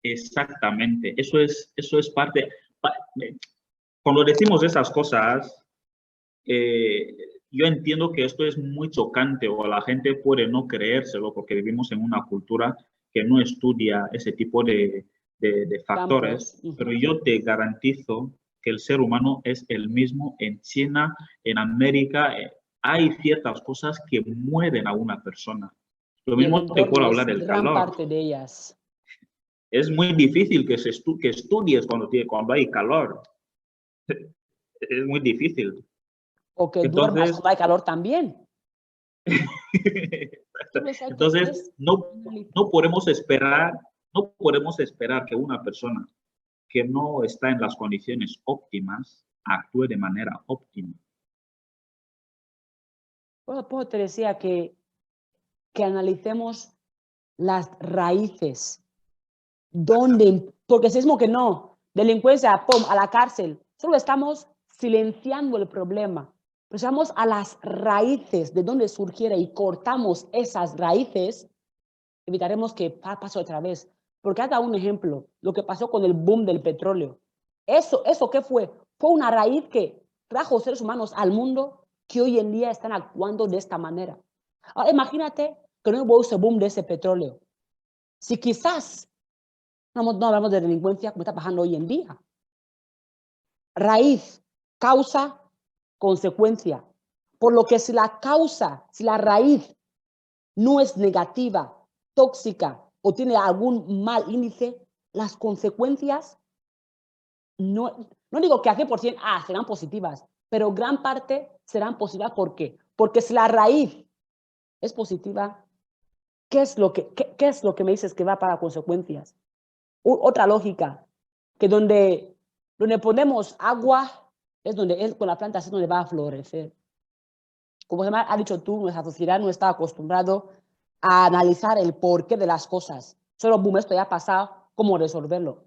Exactamente. Eso es parte. Cuando decimos esas cosas, yo entiendo que esto es muy chocante o la gente puede no creérselo porque vivimos en una cultura que no estudia ese tipo de factores, pero yo te garantizo que el ser humano es el mismo en China, en América, hay ciertas cosas que mueven a una persona. Lo Y el mismo te puedo entorno hablar es del gran calor. parte de ellas. Es muy difícil que estudies cuando hay calor. Es muy difícil. O que duermas Entonces, cuando hay calor también. Entonces hay que entonces no podemos esperar que una persona que no está en las condiciones óptimas actúe de manera óptima. Pues te decía que analicemos las raíces. ¿Dónde? Porque si es como que no, delincuencia, ¡pum!, a la cárcel. Solo estamos silenciando el problema. Pero si vamos a las raíces de donde surgiera y cortamos esas raíces, evitaremos que pase otra vez. Porque has dado un ejemplo, lo que pasó con el boom del petróleo. ¿Eso qué fue? Fue una raíz que trajo seres humanos al mundo que hoy en día están actuando de esta manera. Ahora imagínate que no hubo ese boom de ese petróleo. Si quizás no hablamos de delincuencia como está pasando hoy en día. Raíz, causa, consecuencia. Por lo que si la causa, si la raíz no es negativa, tóxica o tiene algún mal índice, las consecuencias no digo que a 100% serán positivas, pero gran parte serán positivas. ¿Por qué? Porque si la raíz es positiva, ¿qué es lo que me dices que va para consecuencias? Otra lógica, que donde ponemos agua es donde con la planta es donde va a florecer. Como has dicho tú, nuestra sociedad no está acostumbrado a analizar el porqué de las cosas. Solo, boom, esto ya ha pasado, ¿cómo resolverlo?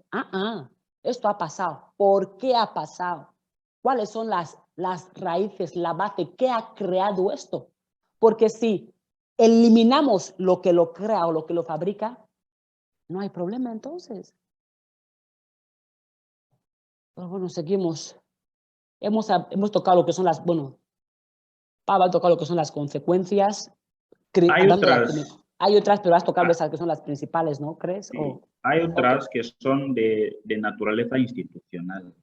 Esto ha pasado. ¿Por qué ha pasado? ¿Cuáles son las raíces, la base? ¿Qué ha creado esto? Porque si eliminamos lo que lo crea o lo que lo fabrica, no hay problema entonces. Pero bueno, seguimos. Hemos tocado lo que son Pablo ha tocado lo que son las consecuencias. Hay otras, Hay otras, pero has tocado esas que son las principales, ¿no crees? sí, hay otras que son de naturaleza institucional.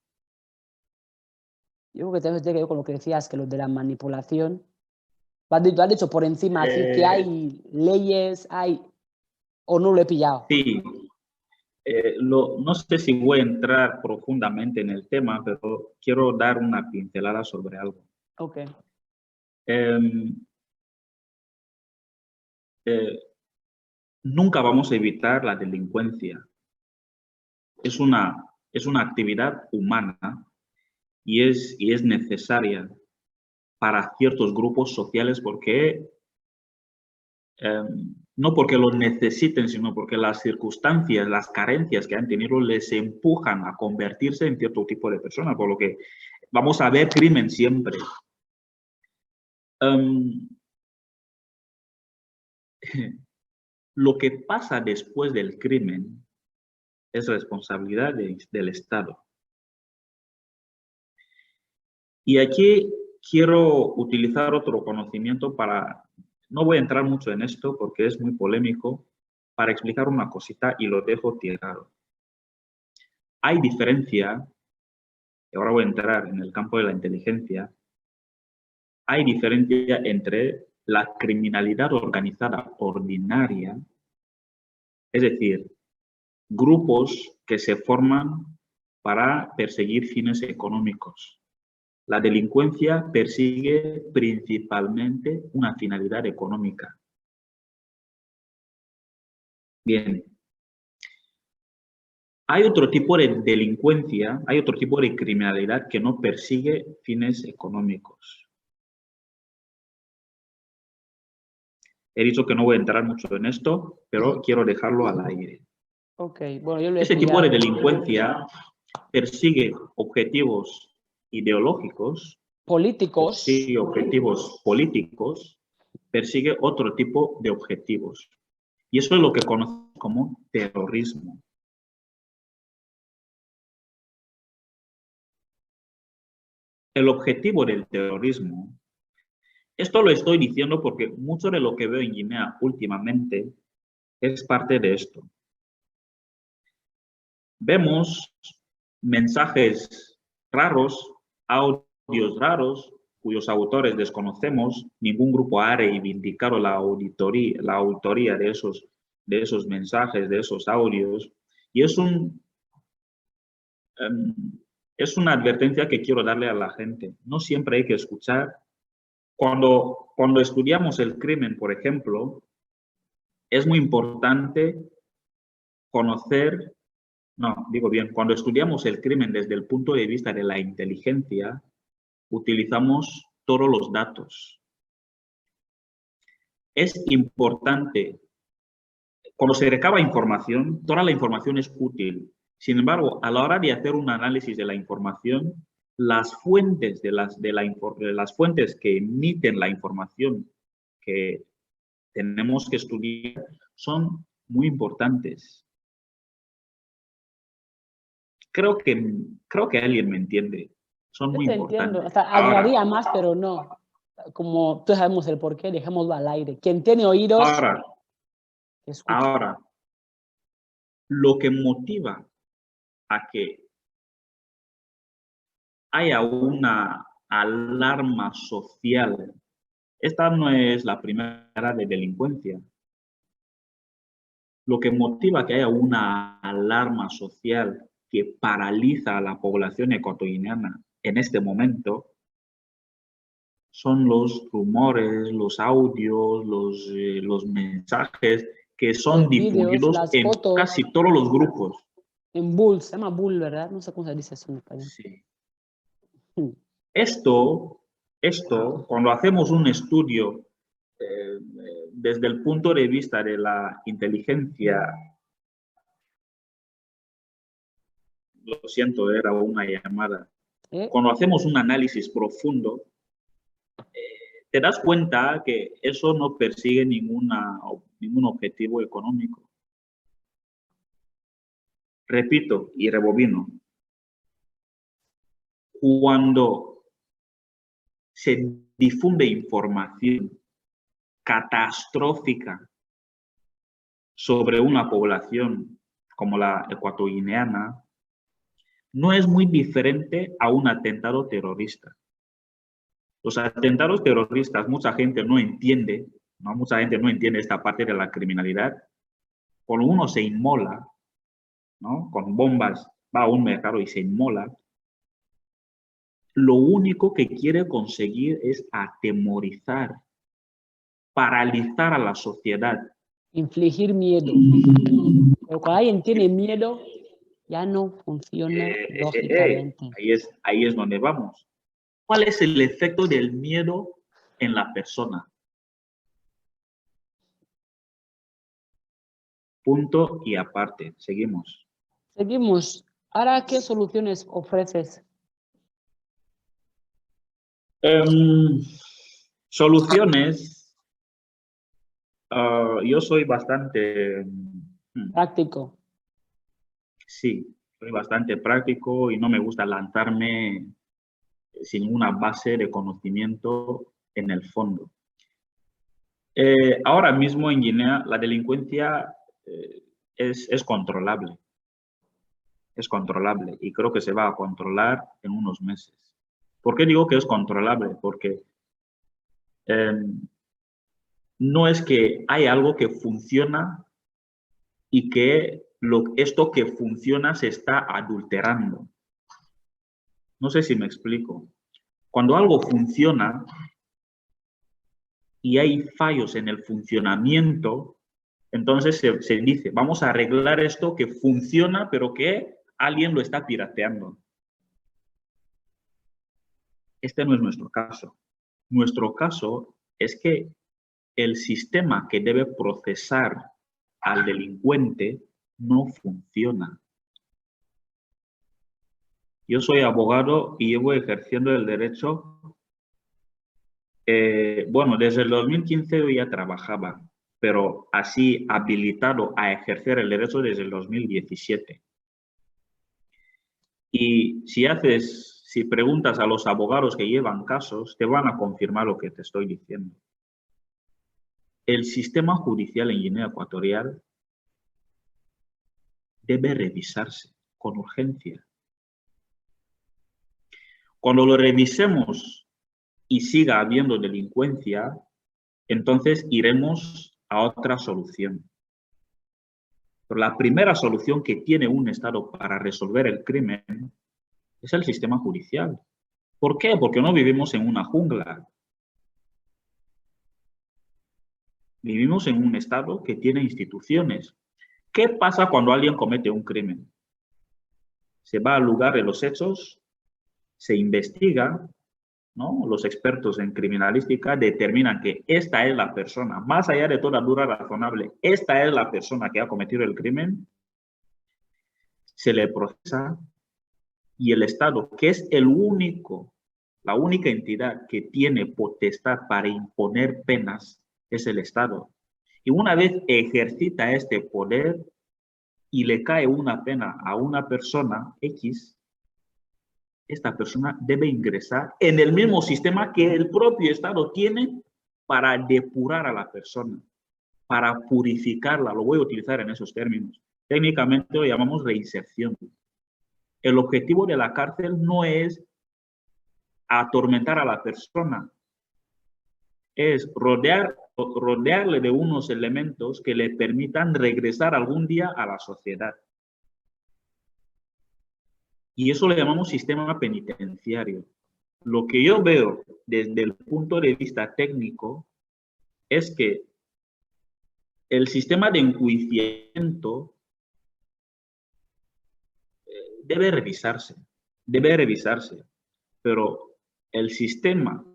Yo creo que tiene que ver con lo que decías, que lo de la manipulación. Tú has dicho por encima, así que hay leyes, o no lo he pillado. Sí, no sé si voy a entrar profundamente en el tema, pero quiero dar una pincelada sobre algo. Ok. Nunca vamos a evitar la delincuencia. Es una actividad humana y es necesaria para ciertos grupos sociales porque no porque lo necesiten, sino porque las circunstancias, las carencias que han tenido les empujan a convertirse en cierto tipo de personas, por lo que vamos a ver crimen siempre. Lo que pasa después del crimen es responsabilidad del Estado. Y aquí quiero utilizar otro conocimiento no voy a entrar mucho en esto porque es muy polémico, para explicar una cosita y lo dejo tirado. Hay diferencia, y ahora voy a entrar en el campo de la inteligencia, hay diferencia entre la criminalidad organizada ordinaria, es decir, grupos que se forman para perseguir fines económicos. La delincuencia persigue principalmente una finalidad económica. Bien. Hay otro tipo de delincuencia, hay otro tipo de criminalidad que no persigue fines económicos. He dicho que no voy a entrar mucho en esto, pero quiero dejarlo al aire. Ok, bueno, yo lo he Ese tipo de pillado. delincuencia persigue objetivos ideológicos, Políticos. persigue objetivos políticos, persigue otro tipo de objetivos. Y eso es lo que conocemos como terrorismo. El objetivo del terrorismo, esto lo estoy diciendo porque mucho de lo que veo en Guinea últimamente es parte de esto. Vemos mensajes raros, audios raros, cuyos autores desconocemos, ningún grupo ha reivindicado la autoría de esos mensajes, de esos audios. Y es una advertencia que quiero darle a la gente. No siempre hay que escuchar. Cuando estudiamos el crimen, por ejemplo, es muy importante conocer, no, digo bien, cuando estudiamos el crimen desde el punto de vista de la inteligencia, utilizamos todos los datos. Es importante, cuando se recaba información, toda la información es útil. Sin embargo, a la hora de hacer un análisis de la información, las fuentes las fuentes que emiten la información que tenemos que estudiar son muy importantes. Creo que alguien me entiende. Son muy importantes. Entiendo. O sea, hablaría más, pero no. Como tú sabemos el porqué, dejémoslo al aire. Quien tiene oídos, escucha. Ahora, lo que motiva a que haya una alarma social, esta no es la primera de delincuencia. Lo que motiva a que haya una alarma social que paraliza a la población ecuatoriana en este momento son los rumores, los audios, los mensajes que son Los vídeos, difundidos las en fotos. casi todos los grupos. En bull, se llama bull, ¿verdad? No sé cómo se dice eso en español. Sí. Esto, cuando hacemos un estudio desde el punto de vista de la inteligencia, lo siento, era una llamada. Cuando hacemos un análisis profundo, te das cuenta que eso no persigue ningún objetivo económico. Repito y rebobino. Cuando se difunde información catastrófica sobre una población como la ecuatoguineana, no es muy diferente a un atentado terrorista. Los atentados terroristas, mucha gente no entiende, ¿no? Mucha gente no entiende esta parte de la criminalidad. Cuando uno se inmola, ¿no? Con bombas, va a un mercado y se inmola, lo único que quiere conseguir es atemorizar, paralizar a la sociedad. Infligir miedo. Pero cuando alguien tiene miedo, ya no funciona lógicamente. Ahí es donde vamos. ¿Cuál es el efecto del miedo en la persona? Punto y aparte. Seguimos. Seguimos. Ahora, ¿qué soluciones ofreces? Soluciones. Yo soy bastante práctico. Sí, soy bastante práctico y no me gusta lanzarme sin una base de conocimiento en el fondo. Ahora mismo en Guinea la delincuencia es controlable. Es controlable y creo que se va a controlar en unos meses. ¿Por qué digo que es controlable? Porque no es que hay algo que funciona y que esto que funciona se está adulterando. No sé si me explico. Cuando algo funciona y hay fallos en el funcionamiento, entonces se dice, vamos a arreglar esto que funciona, pero que alguien lo está pirateando. Este no es nuestro caso. Nuestro caso es que el sistema que debe procesar al delincuente no funciona. Yo soy abogado y llevo ejerciendo el derecho, bueno, desde el 2015 yo ya trabajaba, pero así habilitado a ejercer el derecho desde el 2017. Y si preguntas a los abogados que llevan casos, te van a confirmar lo que te estoy diciendo. El sistema judicial en Guinea Ecuatorial debe revisarse con urgencia. Cuando lo revisemos y siga habiendo delincuencia, entonces iremos a otra solución. Pero la primera solución que tiene un Estado para resolver el crimen es el sistema judicial. ¿Por qué? Porque no vivimos en una jungla. Vivimos en un Estado que tiene instituciones. ¿Qué pasa cuando alguien comete un crimen? Se va al lugar de los hechos, se investiga, ¿no? Los expertos en criminalística determinan que esta es la persona, más allá de toda duda razonable, esta es la persona que ha cometido el crimen, se le procesa y el Estado, que es la única entidad que tiene potestad para imponer penas, es el Estado. Y una vez ejercita este poder y le cae una pena a una persona X, esta persona debe ingresar en el mismo sistema que el propio Estado tiene para depurar a la persona, para purificarla. Lo voy a utilizar en esos términos. Técnicamente lo llamamos reinserción. El objetivo de la cárcel no es atormentar a la persona, es rodearle de unos elementos que le permitan regresar algún día a la sociedad. Y eso lo llamamos sistema penitenciario. Lo que yo veo desde el punto de vista técnico es que el sistema de enjuiciamiento debe revisarse, pero el sistema,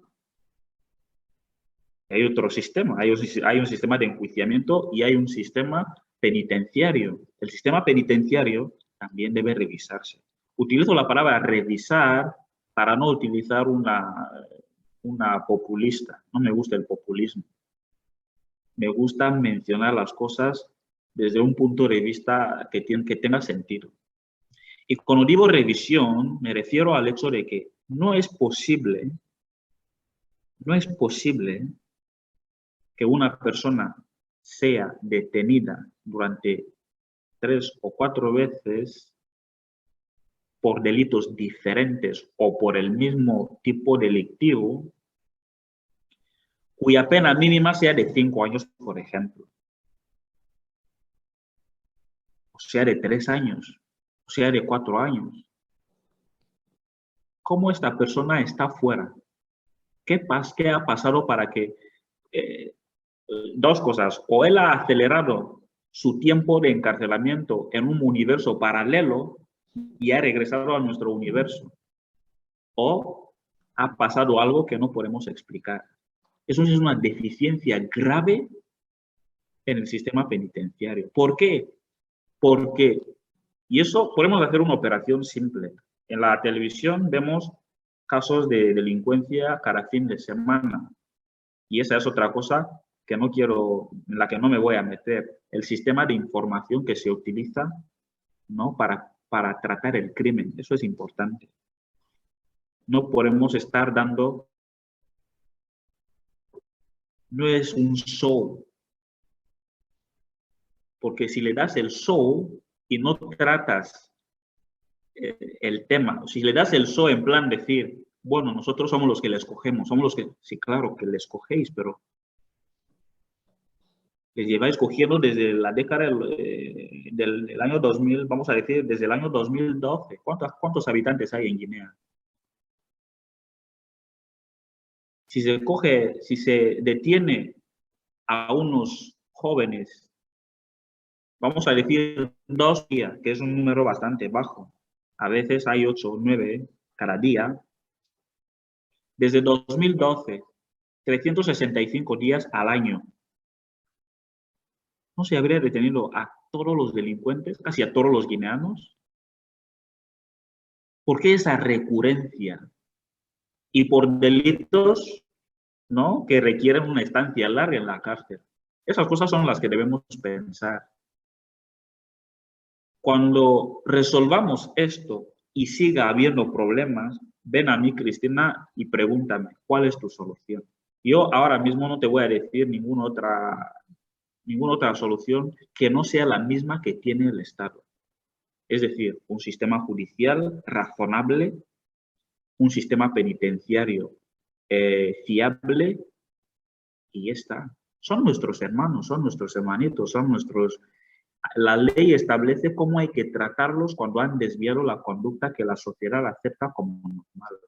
hay otro sistema, hay un sistema de enjuiciamiento y hay un sistema penitenciario. El sistema penitenciario también debe revisarse. Utilizo la palabra revisar para no utilizar una populista. No me gusta el populismo. Me gusta mencionar las cosas desde un punto de vista que tenga sentido. Y cuando digo revisión, me refiero al hecho de que no es posible que una persona sea detenida durante 3 o 4 veces por delitos diferentes o por el mismo tipo delictivo, cuya pena mínima sea de 5 años, por ejemplo, o sea de 3 años, o sea de 4 años. ¿Cómo esta persona está fuera? ¿Qué ha pasado para que dos cosas? O él ha acelerado su tiempo de encarcelamiento en un universo paralelo y ha regresado a nuestro universo, o ha pasado algo que no podemos explicar. Eso es una deficiencia grave en el sistema penitenciario. ¿Por qué? Porque, y eso podemos hacer una operación simple. En la televisión vemos casos de delincuencia cada fin de semana, y esa es otra cosa que no quiero, en la que no me voy a meter. El sistema de información que se utiliza, ¿no? para tratar el crimen. Eso es importante. No podemos estar dando... No es un show. Porque si le das el show y no tratas el tema, si le das el show en plan decir, bueno, nosotros somos los que le escogemos, somos los que... Sí, claro que le escogéis, pero les lleváis cogiendo desde la década del año 2000, vamos a decir, desde el año 2012. ¿Cuántos habitantes hay en Guinea? Si se detiene a unos jóvenes, vamos a decir 2 días, que es un número bastante bajo. A veces hay 8 o 9 cada día. Desde 2012, 365 días al año. ¿No se habría detenido a todos los delincuentes, casi a todos los guineanos? ¿Por qué esa recurrencia? Y por delitos, ¿no?, que requieren una estancia larga en la cárcel. Esas cosas son las que debemos pensar. Cuando resolvamos esto y siga habiendo problemas, ven a mí, Cristina, y pregúntame, ¿cuál es tu solución? Yo ahora mismo no te voy a decir ninguna otra solución que no sea la misma que tiene el Estado. Es decir, un sistema judicial razonable, un sistema penitenciario fiable y ya está. Son nuestros hermanos, son nuestros hermanitos, son nuestros... La ley establece cómo hay que tratarlos cuando han desviado la conducta que la sociedad acepta como normal.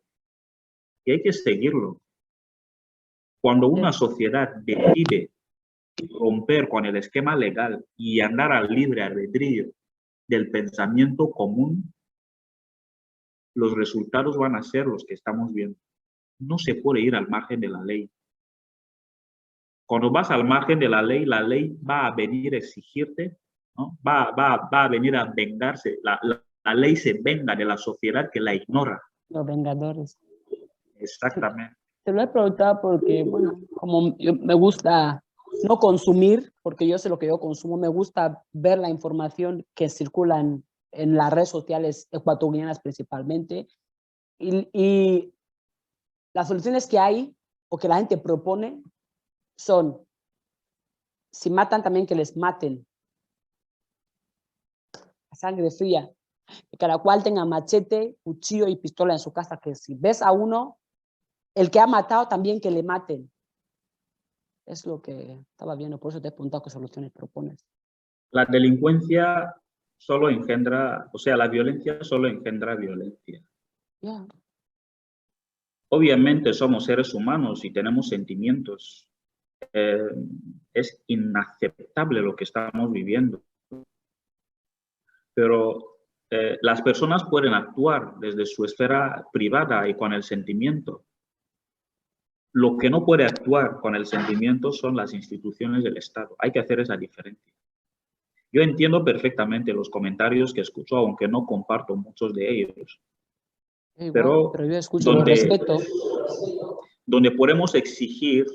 Y hay que seguirlo. Cuando una sociedad decide romper con el esquema legal y andar al libre albedrío del pensamiento común, los resultados van a ser los que estamos viendo. No se puede ir al margen de la ley. Cuando vas al margen de la ley va a venir a exigirte, ¿no? Va a venir a vengarse. La ley se venga de la sociedad que la ignora. Los vengadores. Exactamente. Te lo he preguntado porque, bueno, como me gusta no consumir, porque yo sé lo que yo consumo, me gusta ver la información que circula en las redes sociales ecuatorianas principalmente, y las soluciones que hay o que la gente propone son, si matan también que les maten, a sangre fría, que cada cual tenga machete, cuchillo y pistola en su casa, que si ves a uno, el que ha matado también que le maten. Es lo que estaba viendo, por eso te he preguntado qué soluciones propones. La delincuencia solo engendra, o sea, la violencia solo engendra violencia. Yeah. Obviamente somos seres humanos y tenemos sentimientos. Es inaceptable lo que estamos viviendo. Pero las personas pueden actuar desde su esfera privada y con el sentimiento. Lo que no puede actuar con el sentimiento son las instituciones del Estado. Hay que hacer esa diferencia. Yo entiendo perfectamente los comentarios que escucho, aunque no comparto muchos de ellos. Igual, pero yo escucho con respeto. Donde podemos exigir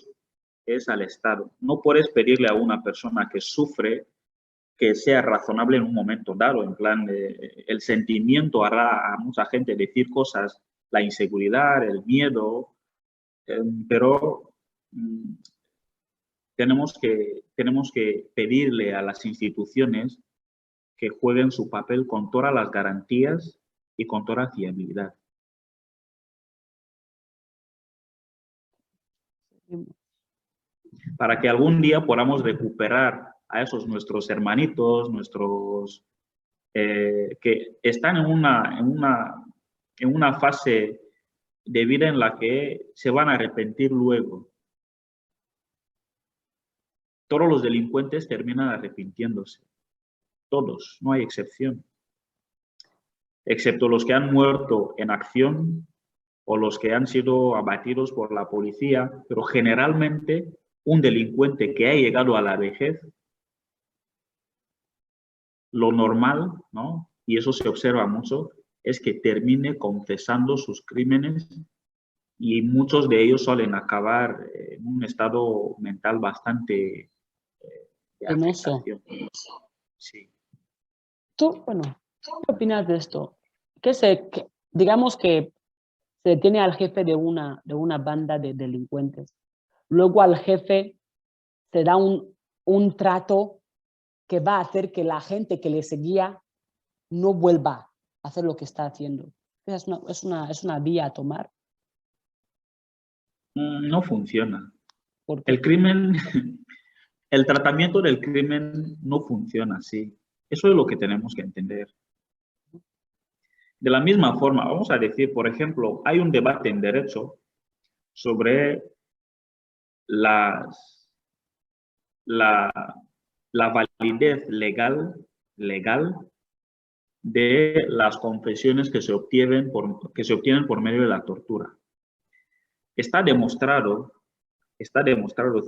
es al Estado. No puedes pedirle a una persona que sufre que sea razonable en un momento dado, en plan, el sentimiento hará a mucha gente decir cosas, la inseguridad, el miedo, pero tenemos que pedirle a las instituciones que jueguen su papel con todas las garantías y con toda fiabilidad. Para que algún día podamos recuperar a esos nuestros hermanitos, nuestros que están en una fase de vida en la que se van a arrepentir luego. Todos los delincuentes terminan arrepintiéndose. Todos, no hay excepción. Excepto los que han muerto en acción o los que han sido abatidos por la policía, pero generalmente un delincuente que ha llegado a la vejez, lo normal, ¿no? Y eso se observa mucho, es que termine confesando sus crímenes y muchos de ellos suelen acabar en un estado mental bastante de afectación. Sí. Tú, bueno, ¿qué opinas de esto? Digamos que se detiene al jefe de una banda de delincuentes. Luego al jefe se da un trato que va a hacer que la gente que le seguía no vuelva a hacer lo que está haciendo. Es una vía a tomar. No funciona. ¿Por qué? El crimen, el tratamiento del crimen no funciona así. Eso es lo que tenemos que entender. De la misma forma, vamos a decir, por ejemplo, hay un debate en derecho sobre la validez legal de las confesiones que se obtienen por medio de la tortura. Está demostrado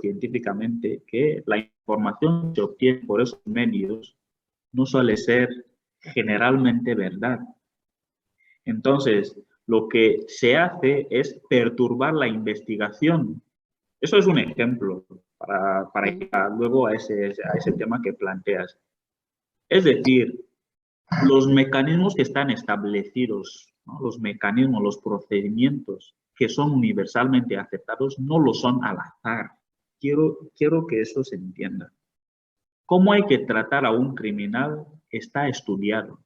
científicamente que la información que se obtiene por esos medios no suele ser generalmente verdad. Entonces, lo que se hace es perturbar la investigación. Eso es un ejemplo para ir luego a ese tema que planteas. Es decir, los mecanismos que están establecidos, ¿no? Los mecanismos, los procedimientos que son universalmente aceptados no lo son al azar. Quiero que eso se entienda. ¿Cómo hay que tratar a un criminal? Está estudiado.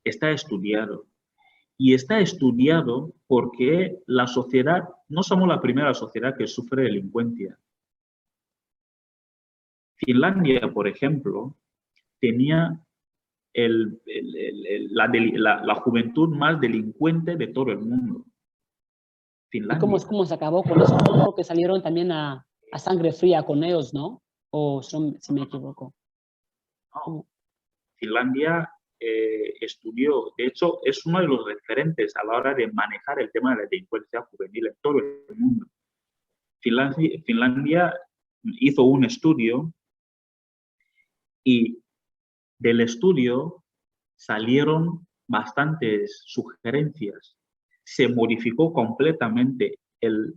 Está estudiado. Y está estudiado porque la sociedad, no somos la primera sociedad que sufre delincuencia. Finlandia, por ejemplo, tenía la juventud más delincuente de todo el mundo. ¿Y cómo se acabó con eso? Fue porque salieron también a sangre fría con ellos, ¿no? O si me equivoco. No. Finlandia estudió, de hecho, es uno de los referentes a la hora de manejar el tema de la delincuencia juvenil en todo el mundo. Finlandia hizo un estudio y del estudio salieron bastantes sugerencias. Se modificó completamente el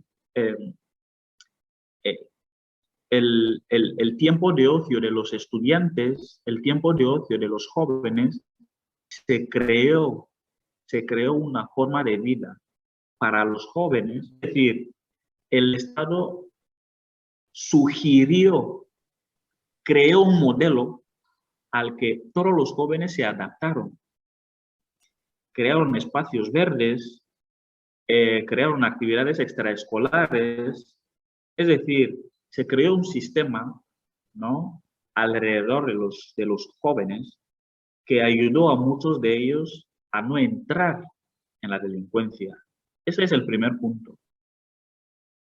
tiempo de ocio de los estudiantes, el tiempo de ocio de los jóvenes. Se creó una forma de vida para los jóvenes. Es decir, el Estado sugirió, creó un modelo al que todos los jóvenes se adaptaron. Crearon espacios verdes, crearon actividades extraescolares, es decir, se creó un sistema, ¿no?, alrededor de los jóvenes que ayudó a muchos de ellos a no entrar en la delincuencia. Ese es el primer punto.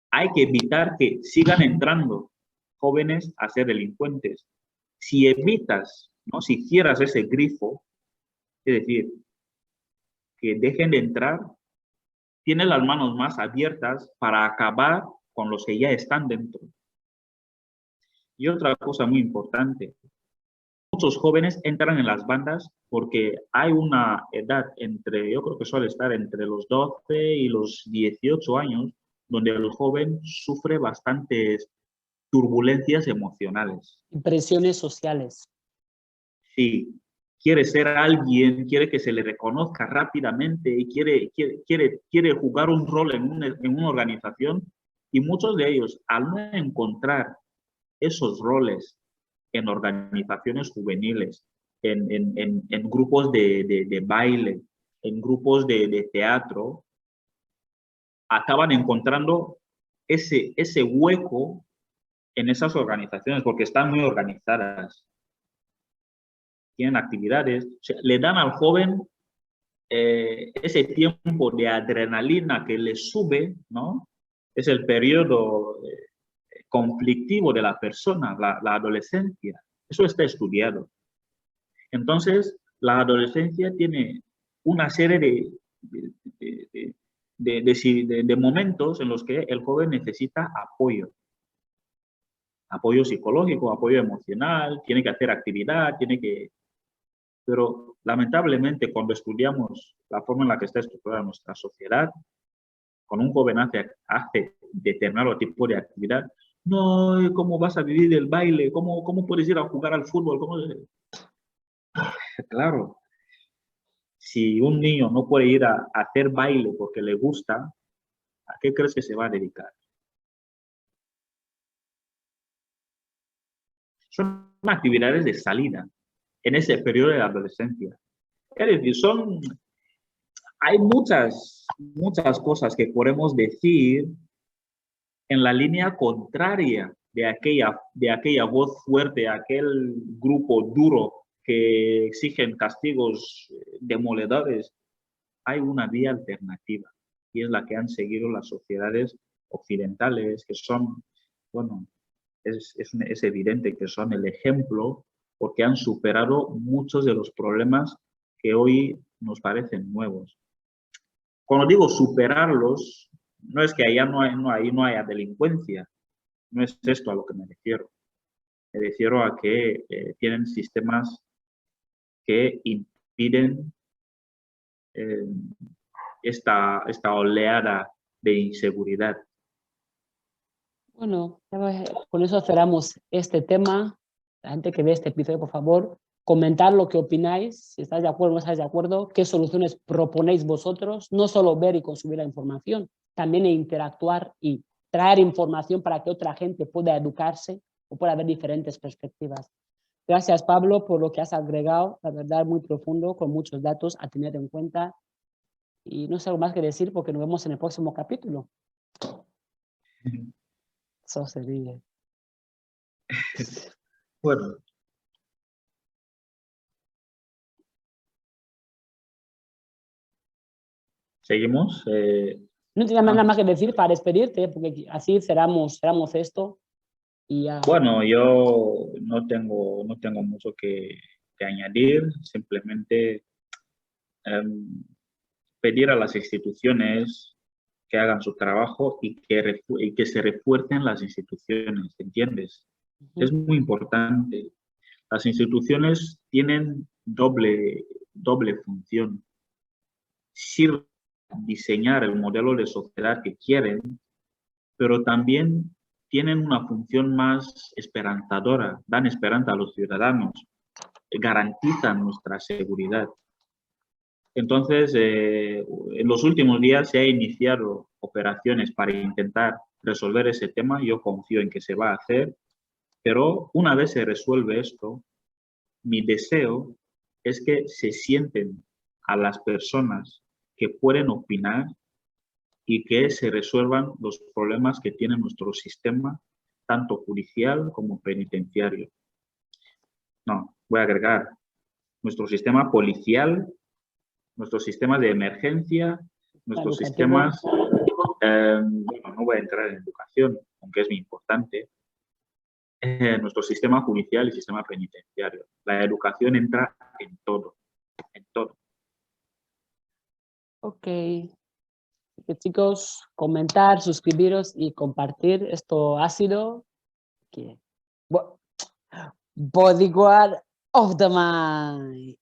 Hay que evitar que sigan entrando jóvenes a ser delincuentes. Si evitas, ¿no?, si cierras ese grifo, es decir, que dejen de entrar, tienes las manos más abiertas para acabar con los que ya están dentro. Y otra cosa muy importante, muchos jóvenes entran en las bandas porque hay una edad yo creo que suele estar entre los 12 y los 18 años, donde el joven sufre bastantes turbulencias emocionales. Presiones sociales. Sí, quiere ser alguien, quiere que se le reconozca rápidamente y quiere jugar un rol en una organización, y muchos de ellos, al no encontrar esos roles en organizaciones juveniles, en grupos de baile, en grupos de teatro, acaban encontrando ese hueco en esas organizaciones porque están muy organizadas. Tienen actividades, o sea, le dan al joven ese tiempo de adrenalina que le sube, ¿no? Es el periodo conflictivo de la persona, la adolescencia. Eso está estudiado. Entonces, la adolescencia tiene una serie de momentos en los que el joven necesita apoyo. Apoyo psicológico, apoyo emocional, tiene que hacer actividad, Pero lamentablemente cuando estudiamos la forma en la que está estructurada nuestra sociedad, cuando un joven hace determinado tipo de actividad, no, ¿cómo vas a vivir el baile? ¿Cómo puedes ir a jugar al fútbol? Claro, si un niño no puede ir a hacer baile porque le gusta, ¿a qué crees que se va a dedicar? Son actividades de salida en ese periodo de la adolescencia. Es decir, hay muchas cosas que podemos decir en la línea contraria de aquella voz fuerte, aquel grupo duro que exigen castigos demoledores. Hay una vía alternativa y es la que han seguido las sociedades occidentales, que son, bueno, es evidente que son el ejemplo porque han superado muchos de los problemas que hoy nos parecen nuevos. Cuando digo superarlos, no es que allá no haya delincuencia, no es esto a lo que me refiero. Me refiero a que tienen sistemas que impiden esta oleada de inseguridad. Bueno, con eso cerramos este tema. La gente que ve este episodio, por favor, comentar lo que opináis, si estáis de acuerdo o no estáis de acuerdo, qué soluciones proponéis vosotros, no solo ver y consumir la información, también interactuar y traer información para que otra gente pueda educarse o pueda ver diferentes perspectivas. Gracias, Pablo, por lo que has agregado, la verdad, muy profundo, con muchos datos a tener en cuenta. Y no sé algo más que decir porque nos vemos en el próximo capítulo. Eso sería. Bueno. Seguimos. No tenía nada más que decir para despedirte, porque así cerramos esto y ya. Bueno, yo no tengo mucho que añadir, simplemente pedir a las instituciones que hagan su trabajo y que se refuercen las instituciones, ¿entiendes? Es muy importante. Las instituciones tienen doble función. Sirven a diseñar el modelo de sociedad que quieren, pero también tienen una función más esperanzadora, dan esperanza a los ciudadanos, garantizan nuestra seguridad. Entonces, en los últimos días se han iniciado operaciones para intentar resolver ese tema. Yo confío en que se va a hacer, pero una vez se resuelve esto, mi deseo es que se sienten a las personas que pueden opinar y que se resuelvan los problemas que tiene nuestro sistema, tanto judicial como penitenciario. No, voy a agregar nuestro sistema policial, nuestro sistema de emergencia, nuestros sistemas, bueno, no voy a entrar en educación, aunque es muy importante, nuestro sistema judicial y sistema penitenciario. La educación entra en todo, en todo. Ok. Chicos, comentar, suscribiros y compartir. Esto ha sido Bodyguard of the Mind.